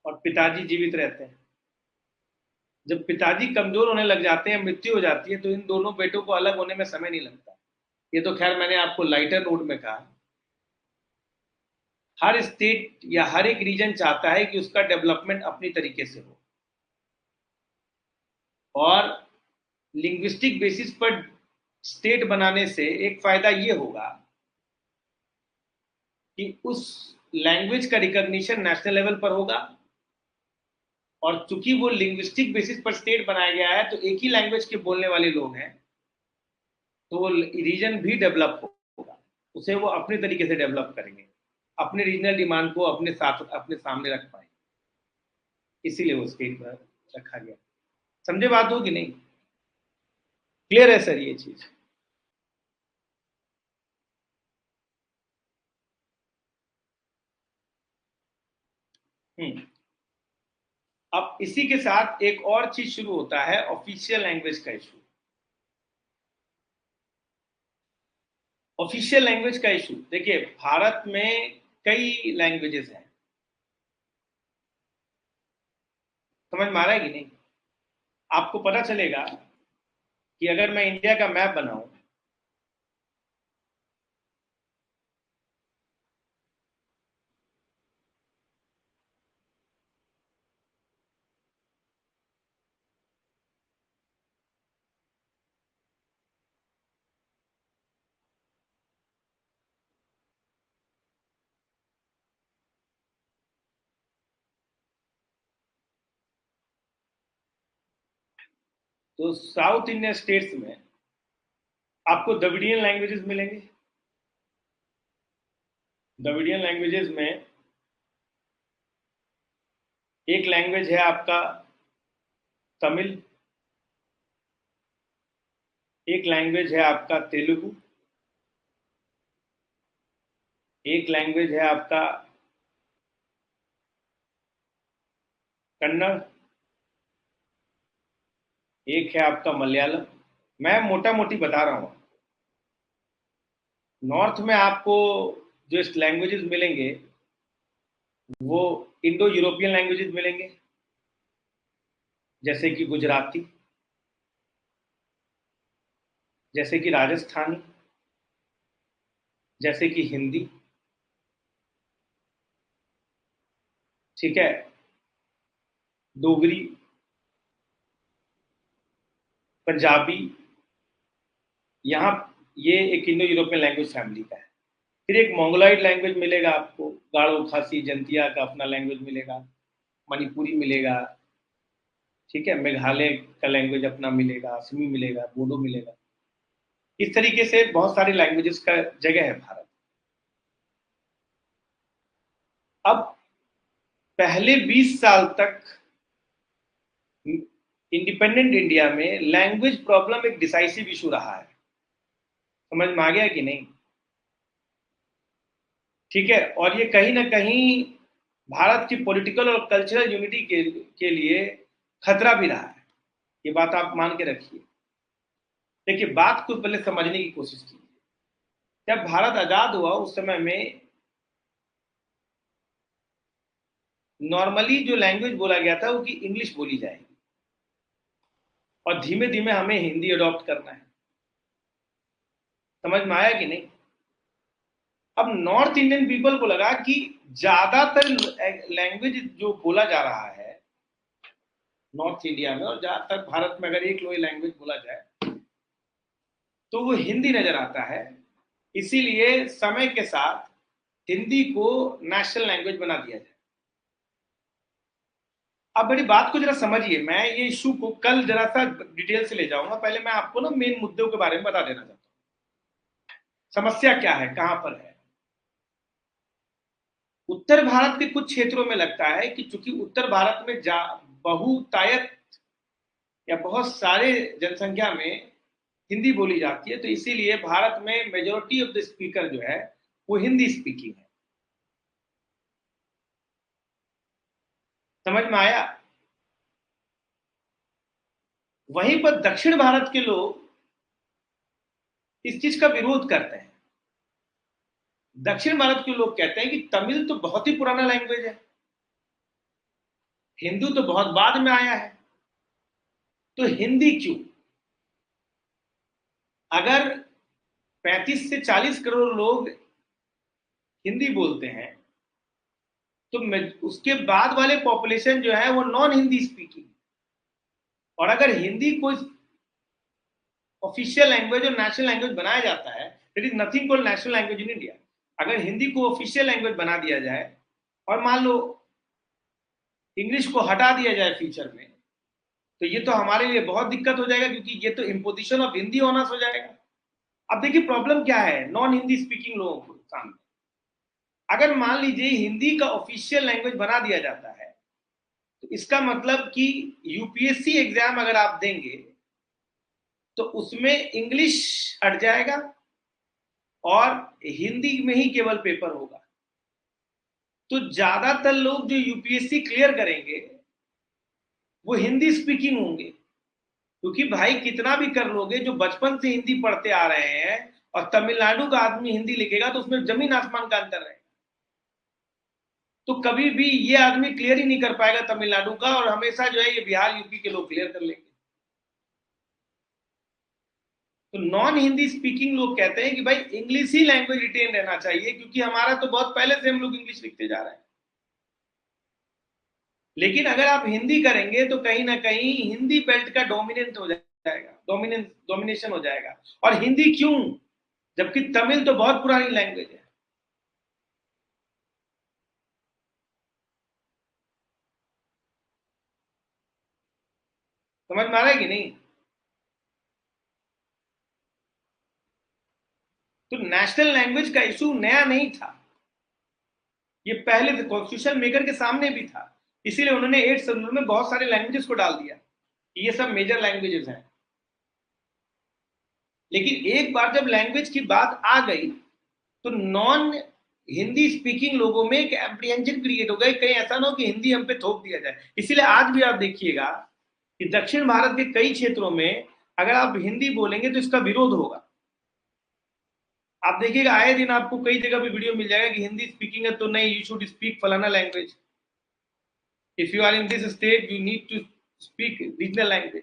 और पिताजी जीवित रहते हैं। जब पिताजी कमजोर होने लग जाते हैं, मृत्यु हो जाती है, तो इन दोनों बेटों को अलग होने में समय नहीं लगता। ये तो खैर मैंने आपको लाइटर नोट में कहा। हर स्टेट या हर एक रीजन चाहता है कि उसका डेवलपमेंट अपनी तरीके से हो, और लिंग्विस्टिक बेसिस पर स्टेट बनाने से एक फायदा ये होगा कि उस लैंग्वेज का रिकॉग्निशन नेशनल लेवल पर होगा, और चूंकि वो लिंग्विस्टिक बेसिस पर स्टेट बनाया गया है तो एक ही लैंग्वेज के बोलने वाले लोग हैं, तो वो रीजन भी डेवलप होगा, उसे वो अपने तरीके से डेवलप करेंगे, अपने रीजनल डिमांड को अपने साथ अपने सामने रख पाएंगे, इसीलिए वो स्टेट पर रखा गया। समझे बात हो कि नहीं? क्लियर है सर ये चीज? हम्म। अब इसी के साथ एक और चीज शुरू होता है, ऑफिशियल लैंग्वेज का इशू। ऑफिशियल लैंग्वेज का इशू देखिए, भारत में कई लैंग्वेजेस हैं, समझ में आ रहा है कि नहीं? आपको पता चलेगा कि अगर मैं इंडिया का मैप बनाऊं, तो साउथ इंडियन स्टेट्स में आपको द्रविडियन लैंग्वेजेस मिलेंगे। द्रविडियन लैंग्वेजेस में एक लैंग्वेज है आपका तमिल, एक लैंग्वेज है आपका तेलुगु, एक लैंग्वेज है आपका कन्नड़, एक है आपका मलयालम। मैं मोटा मोटी बता रहा हूँ। नॉर्थ में आपको जो लैंग्वेजेस मिलेंगे वो इंडो यूरोपियन लैंग्वेजेस मिलेंगे, जैसे कि गुजराती, जैसे कि राजस्थानी, जैसे कि हिंदी, ठीक है, डोगरी, पंजाबी। यहाँ ये एक इंडो यूरोपियन लैंग्वेज फैमिली का है। फिर एक मोंगोलाइड लैंग्वेज मिलेगा आपको, गाड़ो खासी जंतिया का अपना लैंग्वेज मिलेगा, मणिपुरी मिलेगा, ठीक है, मेघालय का लैंग्वेज अपना मिलेगा, असमी मिलेगा, बोडो मिलेगा। इस तरीके से बहुत सारी लैंग्वेजेस का जगह है भारत। अब पहले 20 साल तक इंडिपेंडेंट इंडिया में लैंग्वेज प्रॉब्लम एक डिसाइसिव इशू रहा है। समझ में आ गया कि नहीं? ठीक है, और ये कहीं ना कहीं भारत की पॉलिटिकल और कल्चरल यूनिटी के लिए खतरा भी रहा है। ये बात आप मान के रखिए। देखिए, बात को पहले समझने की कोशिश कीजिए। जब भारत आजाद हुआ उस समय में नॉर्मली जो लैंग्वेज बोला गया था वो कि इंग्लिश बोली जाएगी, और धीमे धीमे हमें हिंदी अडॉप्ट करना है। समझ में आया कि नहीं? अब नॉर्थ इंडियन पीपल को लगा कि ज्यादातर लैंग्वेज जो बोला जा रहा है नॉर्थ इंडिया में, और ज्यादातर भारत में अगर एक कोई लैंग्वेज बोला जाए तो वो हिंदी नजर आता है। इसीलिए समय के साथ हिंदी को नेशनल लैंग्वेज बना दिया जाए। अब मेरी बात को जरा समझिए, मैं ये इशू को कल जरा सा डिटेल से ले जाऊंगा। पहले मैं आपको ना मेन मुद्दों के बारे में बता देना चाहता हूँ, समस्या क्या है, कहां पर है। उत्तर भारत के कुछ क्षेत्रों में लगता है कि चूंकि उत्तर भारत में बहुतायत या बहुत सारे जनसंख्या में हिंदी बोली जाती है, तो इसीलिए भारत में मेजोरिटी ऑफ द स्पीकर जो है वो हिंदी स्पीकिंग है। समझ में आया? वहीं पर दक्षिण भारत के लोग इस चीज का विरोध करते हैं। दक्षिण भारत के लोग कहते हैं कि तमिल तो बहुत ही पुराना लैंग्वेज है, हिंदू तो बहुत बाद में आया है, तो हिंदी क्यों? अगर 35 से 40 करोड़ लोग हिंदी बोलते हैं, तो उसके बाद वाले पॉपुलेशन जो है वो नॉन हिंदी स्पीकिंग। और अगर हिंदी कोई ऑफिशियल लैंग्वेज और नेशनल लैंग्वेज बनाया जाता है, there is nothing called national language in India. अगर हिंदी को ऑफिशियल लैंग्वेज बना दिया जाए और मान लो इंग्लिश को हटा दिया जाए फ्यूचर में, तो ये तो हमारे लिए बहुत दिक्कत हो जाएगा, क्योंकि ये तो इम्पोजिशन ऑफ हिंदी ऑनर्स हो जाएगा। अब देखिए प्रॉब्लम क्या है नॉन हिंदी स्पीकिंग लोगों को सामने। अगर मान लीजिए हिंदी का ऑफिशियल लैंग्वेज बना दिया जाता है, तो इसका मतलब कि यूपीएससी एग्जाम अगर आप देंगे तो उसमें इंग्लिश हट जाएगा और हिंदी में ही केवल पेपर होगा। तो ज्यादातर लोग जो यूपीएससी क्लियर करेंगे वो हिंदी स्पीकिंग होंगे, क्योंकि भाई कितना भी कर लोगे, जो बचपन से हिंदी पढ़ते आ रहे हैं और तमिलनाडु का आदमी हिंदी लिखेगा तो उसमें जमीन आसमान का अंतर रहेगा। तो कभी भी ये आदमी क्लियर ही नहीं कर पाएगा तमिलनाडु का, और हमेशा जो है ये बिहार यूपी के लोग क्लियर कर लेंगे। तो नॉन हिंदी स्पीकिंग लोग कहते हैं कि भाई इंग्लिश ही लैंग्वेज रिटेन रहना चाहिए, क्योंकि हमारा तो बहुत पहले से हम लोग इंग्लिश लिखते जा रहे हैं। लेकिन अगर आप हिंदी करेंगे तो कहीं ना कहीं हिंदी बेल्ट का डोमिनेंट हो जाएगा, डोमिनेशन हो जाएगा। और हिंदी क्यों, जबकि तमिल तो बहुत पुरानी लैंग्वेज है। समझ में आ रहा है कि नहीं? तो नेशनल लैंग्वेज का इशू नया नहीं था, ये पहले कॉन्स्टिट्यूशन मेकर के सामने भी था। इसीलिए उन्होंने 8 शेड्यूल में बहुत सारे लैंग्वेजेस को डाल दिया कि ये सब मेजर लैंग्वेजेस हैं। लेकिन एक बार जब लैंग्वेज की बात आ गई तो नॉन हिंदी स्पीकिंग लोगों में एक एप्रीहेंशन क्रिएट हो गई, कहीं ऐसा ना हो कि हिंदी हम पे थोप दिया जाए। इसीलिए आज भी आप देखिएगा कि दक्षिण भारत के कई क्षेत्रों में अगर आप हिंदी बोलेंगे तो इसका विरोध होगा। आप देखिएगा आए दिन आपको कई जगह पे वीडियो मिल जाएगा कि हिंदी स्पीकिंग है तो नहीं, यू शुड स्पीक फलाना language, if you are in this state you need to speak regional language.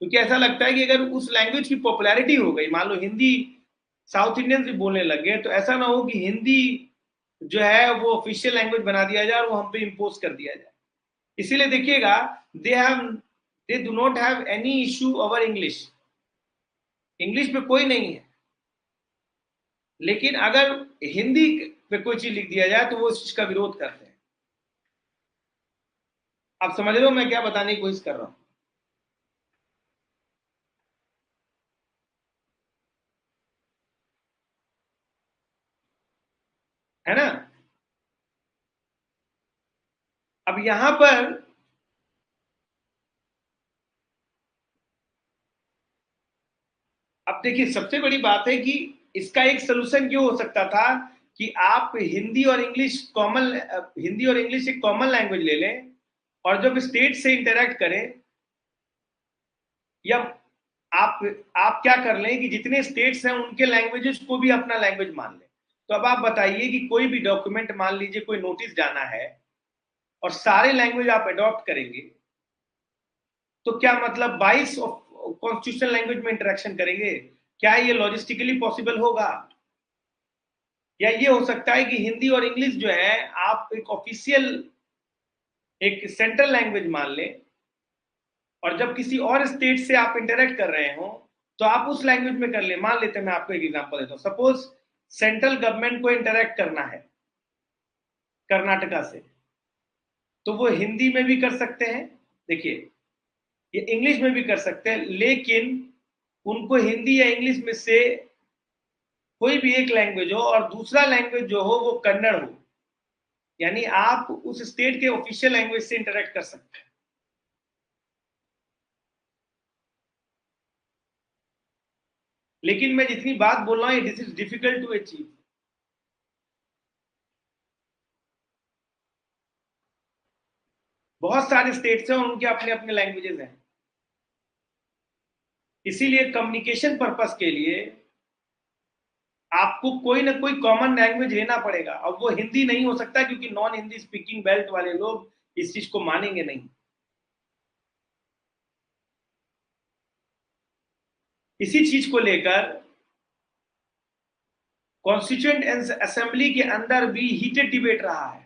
क्योंकि ऐसा लगता है कि अगर उस लैंग्वेज की पॉपुलैरिटी हो गई, मान लो हिंदी साउथ इंडियंस भी बोलने लगे, तो ऐसा ना हो कि हिंदी जो है वो ऑफिशियल लैंग्वेज बना दिया जाए और वो हम पे इम्पोज कर दिया जाए। इसीलिए देखिएगा they do not have any issue over English, English पे कोई नहीं है। लेकिन अगर हिंदी पे कोई चीज लिख दिया जाए तो वो उस चीज का विरोध करते हैं। आप समझ रहे हो मैं क्या बताने की कोशिश कर रहा हूं? है ना? अब यहां पर अब देखिए सबसे बड़ी बात है कि इसका एक सोल्यूशन क्यों हो सकता था कि आप हिंदी और इंग्लिश एक कॉमन लैंग्वेज ले लें, और जब स्टेट से इंटरेक्ट करें, या आप आप क्या कर लें कि जितने स्टेट्स हैं उनके लैंग्वेजेस को भी अपना लैंग्वेज मान लें। तो अब आप बताइए कि कोई भी डॉक्यूमेंट, मान लीजिए कोई नोटिस जाना है और सारे लैंग्वेज आप अडॉप्ट करेंगे, तो क्या मतलब 22 कॉन्स्टिट्यूशनल लैंग्वेज में इंटरेक्शन करेंगे? क्या ये लॉजिस्टिकली पॉसिबल होगा? या ये हो सकता है कि हिंदी और इंग्लिश जो है आप एक ऑफिशियल, एक सेंट्रल लैंग्वेज मान लें, और जब किसी और स्टेट से आप इंटरेक्ट कर रहे हो तो आप उस लैंग्वेज में कर ले। मान लेते हैं, मैं आपको एक एग्जांपल देता हूं, सपोज सेंट्रल गवर्नमेंट को इंटरेक्ट करना है कर्नाटका से, तो वो हिंदी में भी कर सकते हैं, देखिए ये इंग्लिश में भी कर सकते हैं, लेकिन उनको हिंदी या इंग्लिश में से कोई भी एक लैंग्वेज हो और दूसरा लैंग्वेज जो हो वो कन्नड़ हो, यानी आप उस स्टेट के ऑफिशियल लैंग्वेज से इंटरेक्ट कर सकते हैं। लेकिन मैं जितनी बात बोल रहा हूं, this is difficult to achieve. बहुत सारे स्टेट्स हैं और उनके अपने अपने लैंग्वेजेस हैं, इसीलिए कम्युनिकेशन पर्पस के लिए आपको कोई ना कोई कॉमन लैंग्वेज लेना पड़ेगा। अब वो हिंदी नहीं हो सकता क्योंकि नॉन हिंदी स्पीकिंग बेल्ट वाले लोग इस चीज को मानेंगे नहीं। इसी चीज को लेकर कॉन्स्टिट्यूएंट असेंबली के अंदर भी हीटेड डिबेट रहा है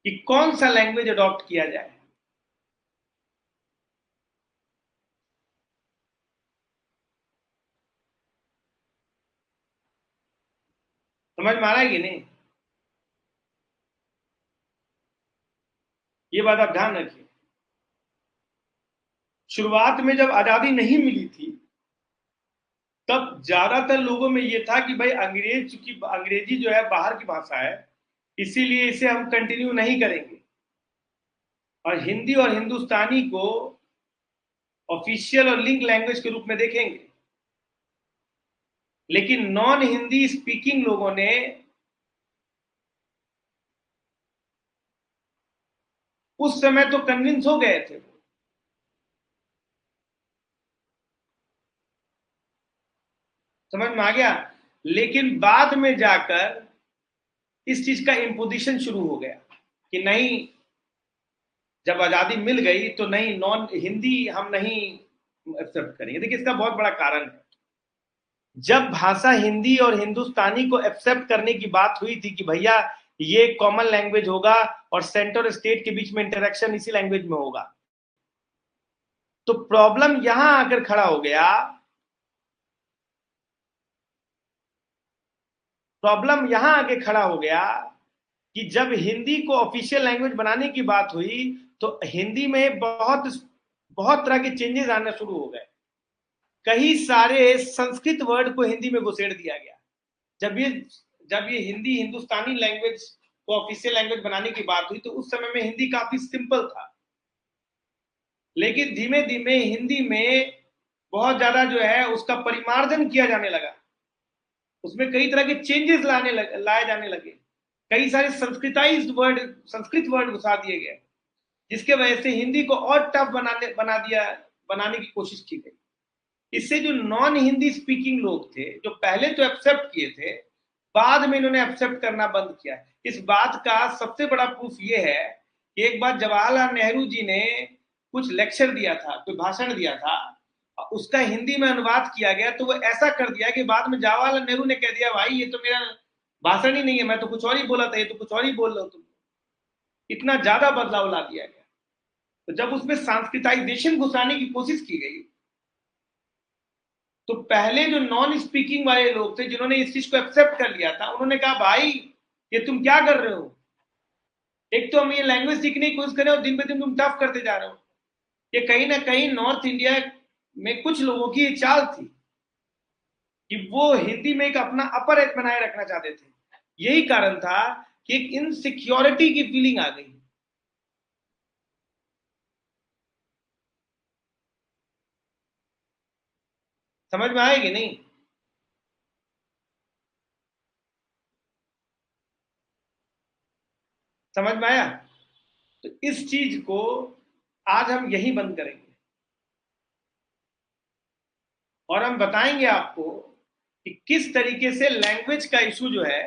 कि कौन सा लैंग्वेज अडॉप्ट किया जाए। समझ में आ रहा है कि नहीं? ये बात आप ध्यान रखिए। शुरुआत में जब आजादी नहीं मिली थी तब ज्यादातर लोगों में ये था कि भाई अंग्रेज, चूंकि अंग्रेजी जो है बाहर की भाषा है, इसीलिए इसे हम कंटिन्यू नहीं करेंगे और हिंदी और हिंदुस्तानी को ऑफिशियल और लिंक लैंग्वेज के रूप में देखेंगे। लेकिन नॉन हिंदी स्पीकिंग लोगों ने उस समय तो कन्विंस हो गए थे, समझ में आ गया। लेकिन बाद में जाकर इस चीज का इम्पोजिशन शुरू हो गया कि नहीं, जब आजादी मिल गई तो नहीं, नॉन हिंदी हम नहीं एक्सेप्ट करेंगे। देखिए इसका बहुत बड़ा कारण है, जब भाषा हिंदी और हिंदुस्तानी को एक्सेप्ट करने की बात हुई थी कि भैया ये कॉमन लैंग्वेज होगा और सेंटर और स्टेट के बीच में इंटरेक्शन इसी लैंग्वेज में होगा, तो प्रॉब्लम यहां आकर खड़ा हो गया। प्रॉब्लम यहां आके खड़ा हो गया कि जब हिंदी को ऑफिशियल लैंग्वेज बनाने की बात हुई तो हिंदी में बहुत बहुत तरह के चेंजेस आने शुरू हो गए। कई सारे संस्कृत वर्ड को हिंदी में घुसेड़ दिया गया। जब ये जब ये हिंदी हिंदुस्तानी लैंग्वेज को ऑफिशियल लैंग्वेज बनाने की बात हुई तो उस समय में हिंदी काफी सिंपल था, लेकिन धीमे धीमे हिंदी में बहुत ज्यादा जो है उसका परिमार्जन किया जाने लगा, उसमें कई तरह के चेंजेस लाए जाने लगे। कई सारे संस्कृताइज्ड वर्ड, संस्कृत वर्ड घुसा दिए गए, जिसके वजह से हिंदी को और टफ बनाने की कोशिश की गई। इससे जो नॉन हिंदी स्पीकिंग लोग थे, जो पहले तो एक्सेप्ट किए थे, बाद में इन्होंने एक्सेप्ट करना बंद किया। इस बात का सबसे बड़ा प्रूफ ये है कि एक बार जवाहरलाल नेहरू जी ने कुछ लेक्चर दिया था, कोई भाषण दिया था, उसका हिंदी में अनुवाद किया गया तो वो ऐसा कर दिया कि बाद में जवाहरलाल नेहरू ने कह दिया भाई ये तो मेरा भाषण ही नहीं है, मैं तो कुछ और ही बोला था, ये तो कुछ और ही बोल रहे हो तुम। इतना ज्यादा बदलाव ला दिया गया। तो जब उसमें सांस्कृतिजाइजेशन घुसाने की कोशिश की गई तो पहले जो नॉन स्पीकिंग वाले लोग थे जिन्होंने इस चीज को एक्सेप्ट कर लिया था, उन्होंने कहा भाई ये तुम क्या कर रहे हो, एक तो हम ये लैंग्वेज सीखने की कोशिश कर रहे हो, दिन पे दिन तुम टफ करते जा रहे हो। ये कहीं ना कहीं नॉर्थ इंडिया में कुछ लोगों की ये चाल थी कि वो हिंदी में एक अपना अपर एज बनाए रखना चाहते थे। यही कारण था कि एक इनसिक्योरिटी की फीलिंग आ गई। समझ में आएगी नहीं? समझ में आया? तो इस चीज को आज हम यही बंद करेंगे और हम बताएंगे आपको कि किस तरीके से लैंग्वेज का इशू जो है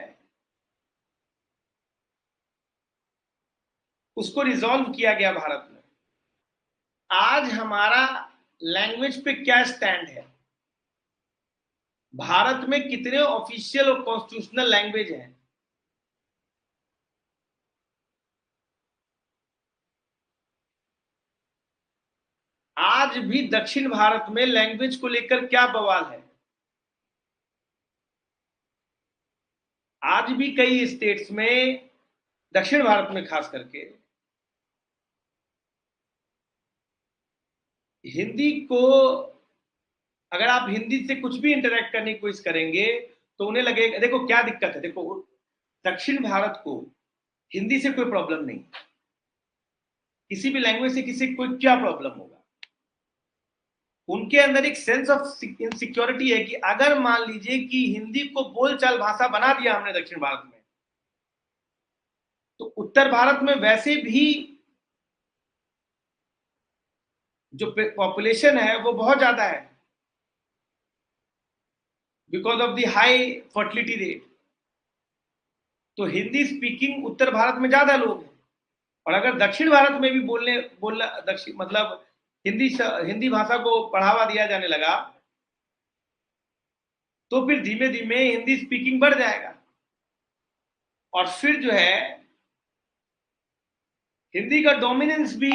उसको रिजॉल्व किया गया भारत में। आज हमारा लैंग्वेज पे क्या स्टैंड है, भारत में कितने ऑफिशियल और कॉन्स्टिट्यूशनल लैंग्वेज हैं, आज भी दक्षिण भारत में लैंग्वेज को लेकर क्या बवाल है। आज भी कई स्टेट्स में, दक्षिण भारत में खास करके हिंदी को, अगर आप हिंदी से कुछ भी इंटरेक्ट करने की कोशिश करेंगे तो उन्हें लगेगा, देखो क्या दिक्कत है, देखो दक्षिण भारत को हिंदी से कोई प्रॉब्लम नहीं, किसी भी लैंग्वेज से किसी को क्या प्रॉब्लम होगा, उनके अंदर एक सेंस ऑफ इनसिक्योरिटी है कि अगर मान लीजिए कि हिंदी को बोलचाल भाषा बना दिया हमने दक्षिण भारत में, तो उत्तर भारत में वैसे भी जो पॉपुलेशन है वो बहुत ज्यादा है, because of the high fertility rate. तो हिंदी स्पीकिंग उत्तर भारत में ज्यादा लोग हैं, और अगर दक्षिण भारत में भी बोलना दक्षिण मतलब हिंदी भाषा को बढ़ावा दिया जाने लगा, तो फिर धीमे धीमे हिंदी स्पीकिंग बढ़ जाएगा, और फिर जो है हिंदी का डोमिनेंस भी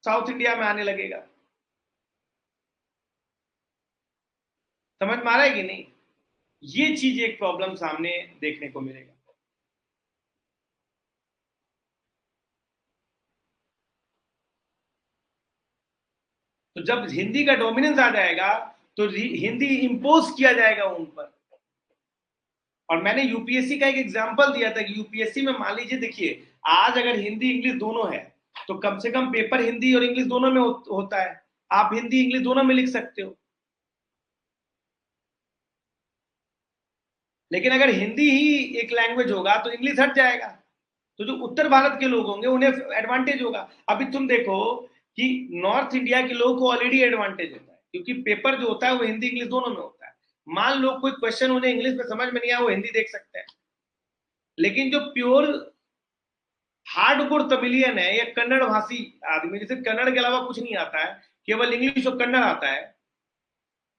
साउथ इंडिया में आने लगेगा। समझ में आ रहा है कि नहीं? ये चीज एक प्रॉब्लम सामने देखने को मिलेगा। तो जब हिंदी का डोमिनेंस आ जाएगा तो हिंदी इंपोज किया जाएगा उन पर। और मैंने यूपीएससी का एक एग्जांपल दिया था कि यूपीएससी में मान लीजिए, देखिए आज अगर हिंदी इंग्लिश दोनों है तो कम से कम पेपर हिंदी और इंग्लिश दोनों में होता है, आप हिंदी इंग्लिश दोनों में लिख सकते हो। लेकिन अगर हिंदी ही एक लैंग्वेज होगा तो इंग्लिश हट जाएगा, तो जो उत्तर भारत के लोग होंगे उन्हें एडवांटेज होगा। अभी तुम देखो कि नॉर्थ इंडिया के लोगों को ऑलरेडी एडवांटेज होता है, क्योंकि पेपर जो होता है वो हिंदी इंग्लिश दोनों में होता है। मान लो कोई क्वेश्चन उन्हें इंग्लिश में समझ में नहीं आया, वो हिंदी देख सकते हैं। लेकिन जो प्योर हार्डकोर तमिलियन है या कन्नड़ भाषी आदमी, जैसे कन्नड़ के अलावा कुछ नहीं आता है, केवल इंग्लिश और कन्नड़ आता है,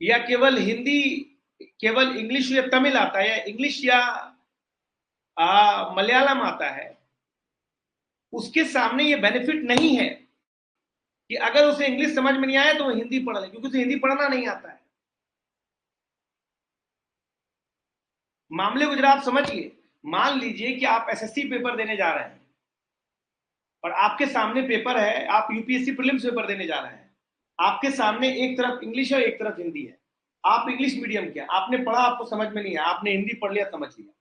या केवल हिंदी, केवल इंग्लिश या तमिल आता है, या इंग्लिश या मलयालम आता है, उसके सामने ये बेनिफिट नहीं है कि अगर उसे इंग्लिश समझ में नहीं आया तो वो हिंदी पढ़ ले, क्योंकि उसे हिंदी पढ़ना नहीं आता है। मामले को जरा आप समझिए। मान लीजिए कि आप एसएससी पेपर देने जा रहे हैं और आपके सामने पेपर है, आप यूपीएससी प्रीलिम्स पेपर देने जा रहे हैं, आपके सामने एक तरफ इंग्लिश है एक तरफ हिंदी है, आप इंग्लिश मीडियम के, आपने पढ़ा, आपको समझ में नहीं आया, आपने हिंदी पढ़ लिया, समझ लिया,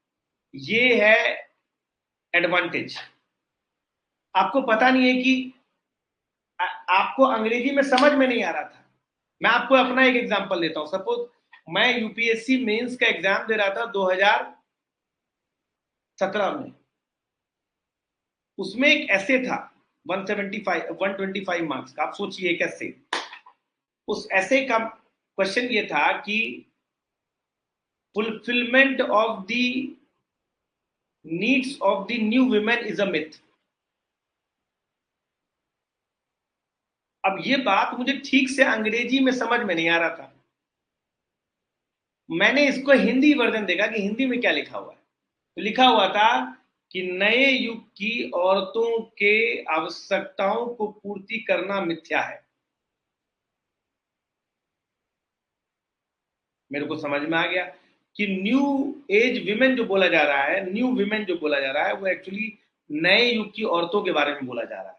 ये है एडवांटेज। आपको पता नहीं है कि आपको अंग्रेजी में समझ में नहीं आ रहा था। मैं आपको अपना एक एग्जांपल देता हूं। सपोज मैं यूपीएससी मेंस का एग्जाम दे रहा था 2017 में, उसमें एक ऐसे था 125 मार्क्स का। आप सोचिए एक ऐसे, उस ऐसे का क्वेश्चन ये था कि fulfilment of the needs of the new women is a myth. अब ये बात मुझे ठीक से अंग्रेजी में समझ में नहीं आ रहा था, मैंने इसको हिंदी वर्जन देखा कि हिंदी में क्या लिखा हुआ है। तो लिखा हुआ था कि नए युग की औरतों के आवश्यकताओं को पूर्ति करना मिथ्या है। मेरे को समझ में आ गया कि न्यू एज विमेन जो बोला जा रहा है, न्यू विमेन जो बोला जा रहा है, वो एक्चुअली नए युग की औरतों के बारे में बोला जा रहा है।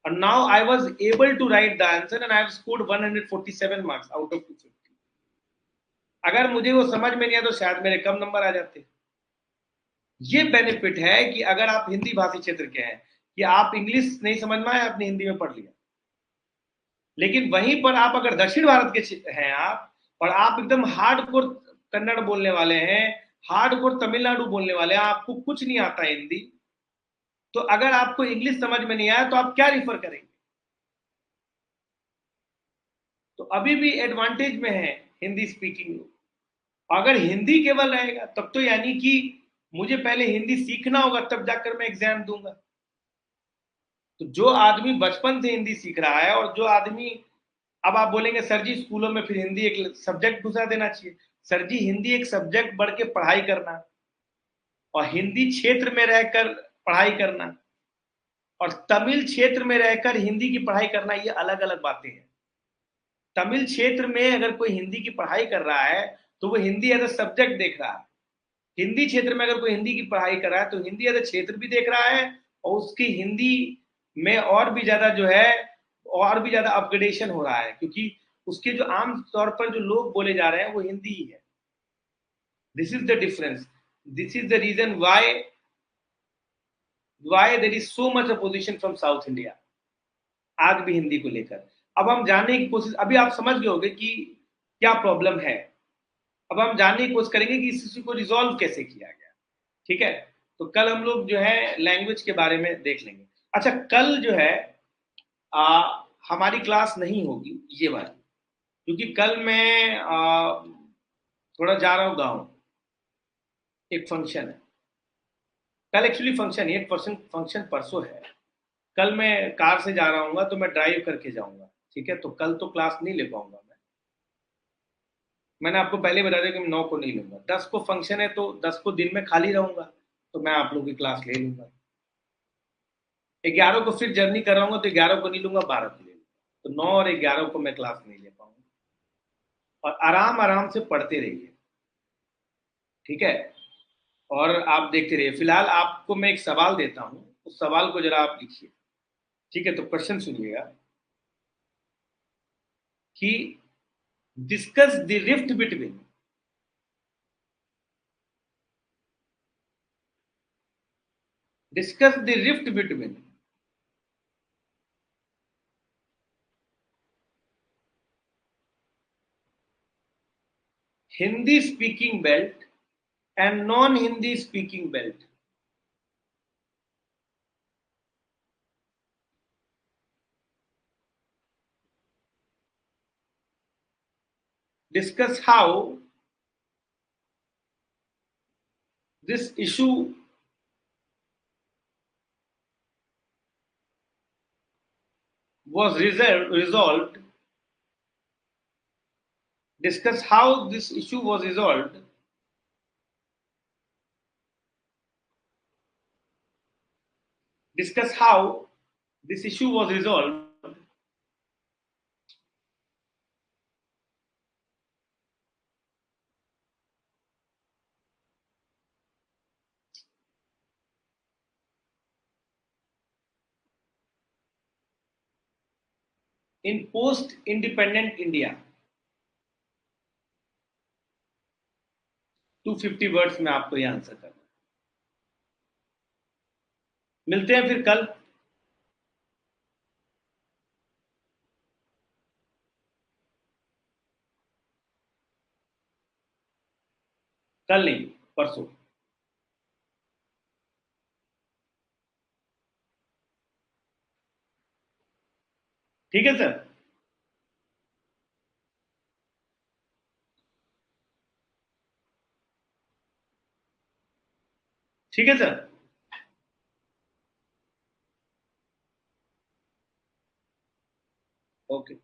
और now I was able to write the answer and I have scored 147 marks out of 250। अगर मुझे वो समझ में नहीं आया तो शायद मेरे कम नंबर आ जाते। ये बेनिफिट है कि अगर आप हिंदी भाषी क्षेत्र के हैं, कि आप इंग्लिश नहीं समझ में आया, आपने हिंदी में पढ़ लिया। लेकिन वहीं पर आप अगर दक्षिण भारत के हैं आप, और आप एकदम हार्डकोर कन्नड़ बोलने वाले हैं, हार्डकोर तमिलनाडु बोलने वाले हैं, आपको कुछ नहीं आता हिंदी, तो अगर आपको इंग्लिश समझ में नहीं आया तो आप क्या रिफर करेंगे? तो अभी भी एडवांटेज में है हिंदी स्पीकिंग लोग। अगर हिंदी केवल रहेगा तब तो यानी कि मुझे पहले हिंदी सीखना होगा, तब जाकर मैं एग्जाम दूंगा। तो जो आदमी बचपन से हिंदी सीख रहा है, और जो आदमी, अब आप बोलेंगे सर जी स्कूलों में फिर हिंदी एक सब्जेक्ट दूसरा देना चाहिए। सर जी हिंदी एक सब्जेक्ट बढ़ के पढ़ाई करना, और हिंदी क्षेत्र में रहकर पढ़ाई करना, और तमिल क्षेत्र में रहकर हिंदी की पढ़ाई करना, ये अलग अलग बातें हैं। तमिल क्षेत्र में अगर कोई हिंदी की पढ़ाई कर रहा है तो वो हिंदी एज अ सब्जेक्ट देख रहा है। हिंदी क्षेत्र में अगर कोई हिंदी की पढ़ाई कर रहा है तो हिंदी एज अ क्षेत्र भी देख रहा है, और उसकी हिंदी में और भी ज्यादा जो है और भी ज्यादा अपग्रेडेशन हो रहा है, क्योंकि उसके जो आम तौर पर जो लोग बोले जा रहे हैं वो हिंदी ही है. This is the difference. This is the reason why there is so much opposition from South India आज भी हिंदी को लेकर. अब हम जानने की कोशिश, अभी आप समझ गए होंगे कि क्या प्रॉब्लम है. अब हम जानने की कोशिश करेंगे कि इस इश्यू को रिजॉल्व कैसे किया गया. ठीक है, तो कल हम लोग जो है लैंग्वेज के बारे में देख लेंगे. अच्छा, कल जो है हमारी क्लास नहीं होगी ये वाली, क्योंकि कल मैं थोड़ा जा रहा हूँ गाँव. एक फंक्शन है कल, एक्चुअली फंक्शन ही एक पर्सन फंक्शन परसों है. कल मैं कार से जा रहा हूँ तो मैं ड्राइव करके जाऊंगा. ठीक है, तो कल तो क्लास नहीं ले पाऊंगा मैं. मैंने आपको पहले बता दिया कि मैं 9 को नहीं लूंगा. 10 को फंक्शन है तो 10 को दिन में खाली रहूंगा, तो मैं आप लोगों की क्लास ले लूंगा. 11 को फिर जर्नी कर रहा हूँ तो 11 को नहीं लूंगा, 12 को ले लूंगा. तो 9 और 11 को मैं क्लास नहीं ले पाऊंगा. और आराम आराम से पढ़ते रहिए. ठीक है, और आप देखते रहिए. फिलहाल आपको मैं एक सवाल देता हूं, उस सवाल को जरा आप लिखिए. ठीक है, तो क्वेश्चन सुनिएगा कि discuss the rift between discuss the rift between Hindi speaking belt and non-Hindi speaking belt. Discuss how this issue was resolved. Discuss how this issue was resolved. Discuss how this issue was resolved in post-independent India. 250 words में आपको ये answer करना. मिलते हैं फिर कल. कल नहीं, परसों. ठीक है सर. ठीक है सर. ओके.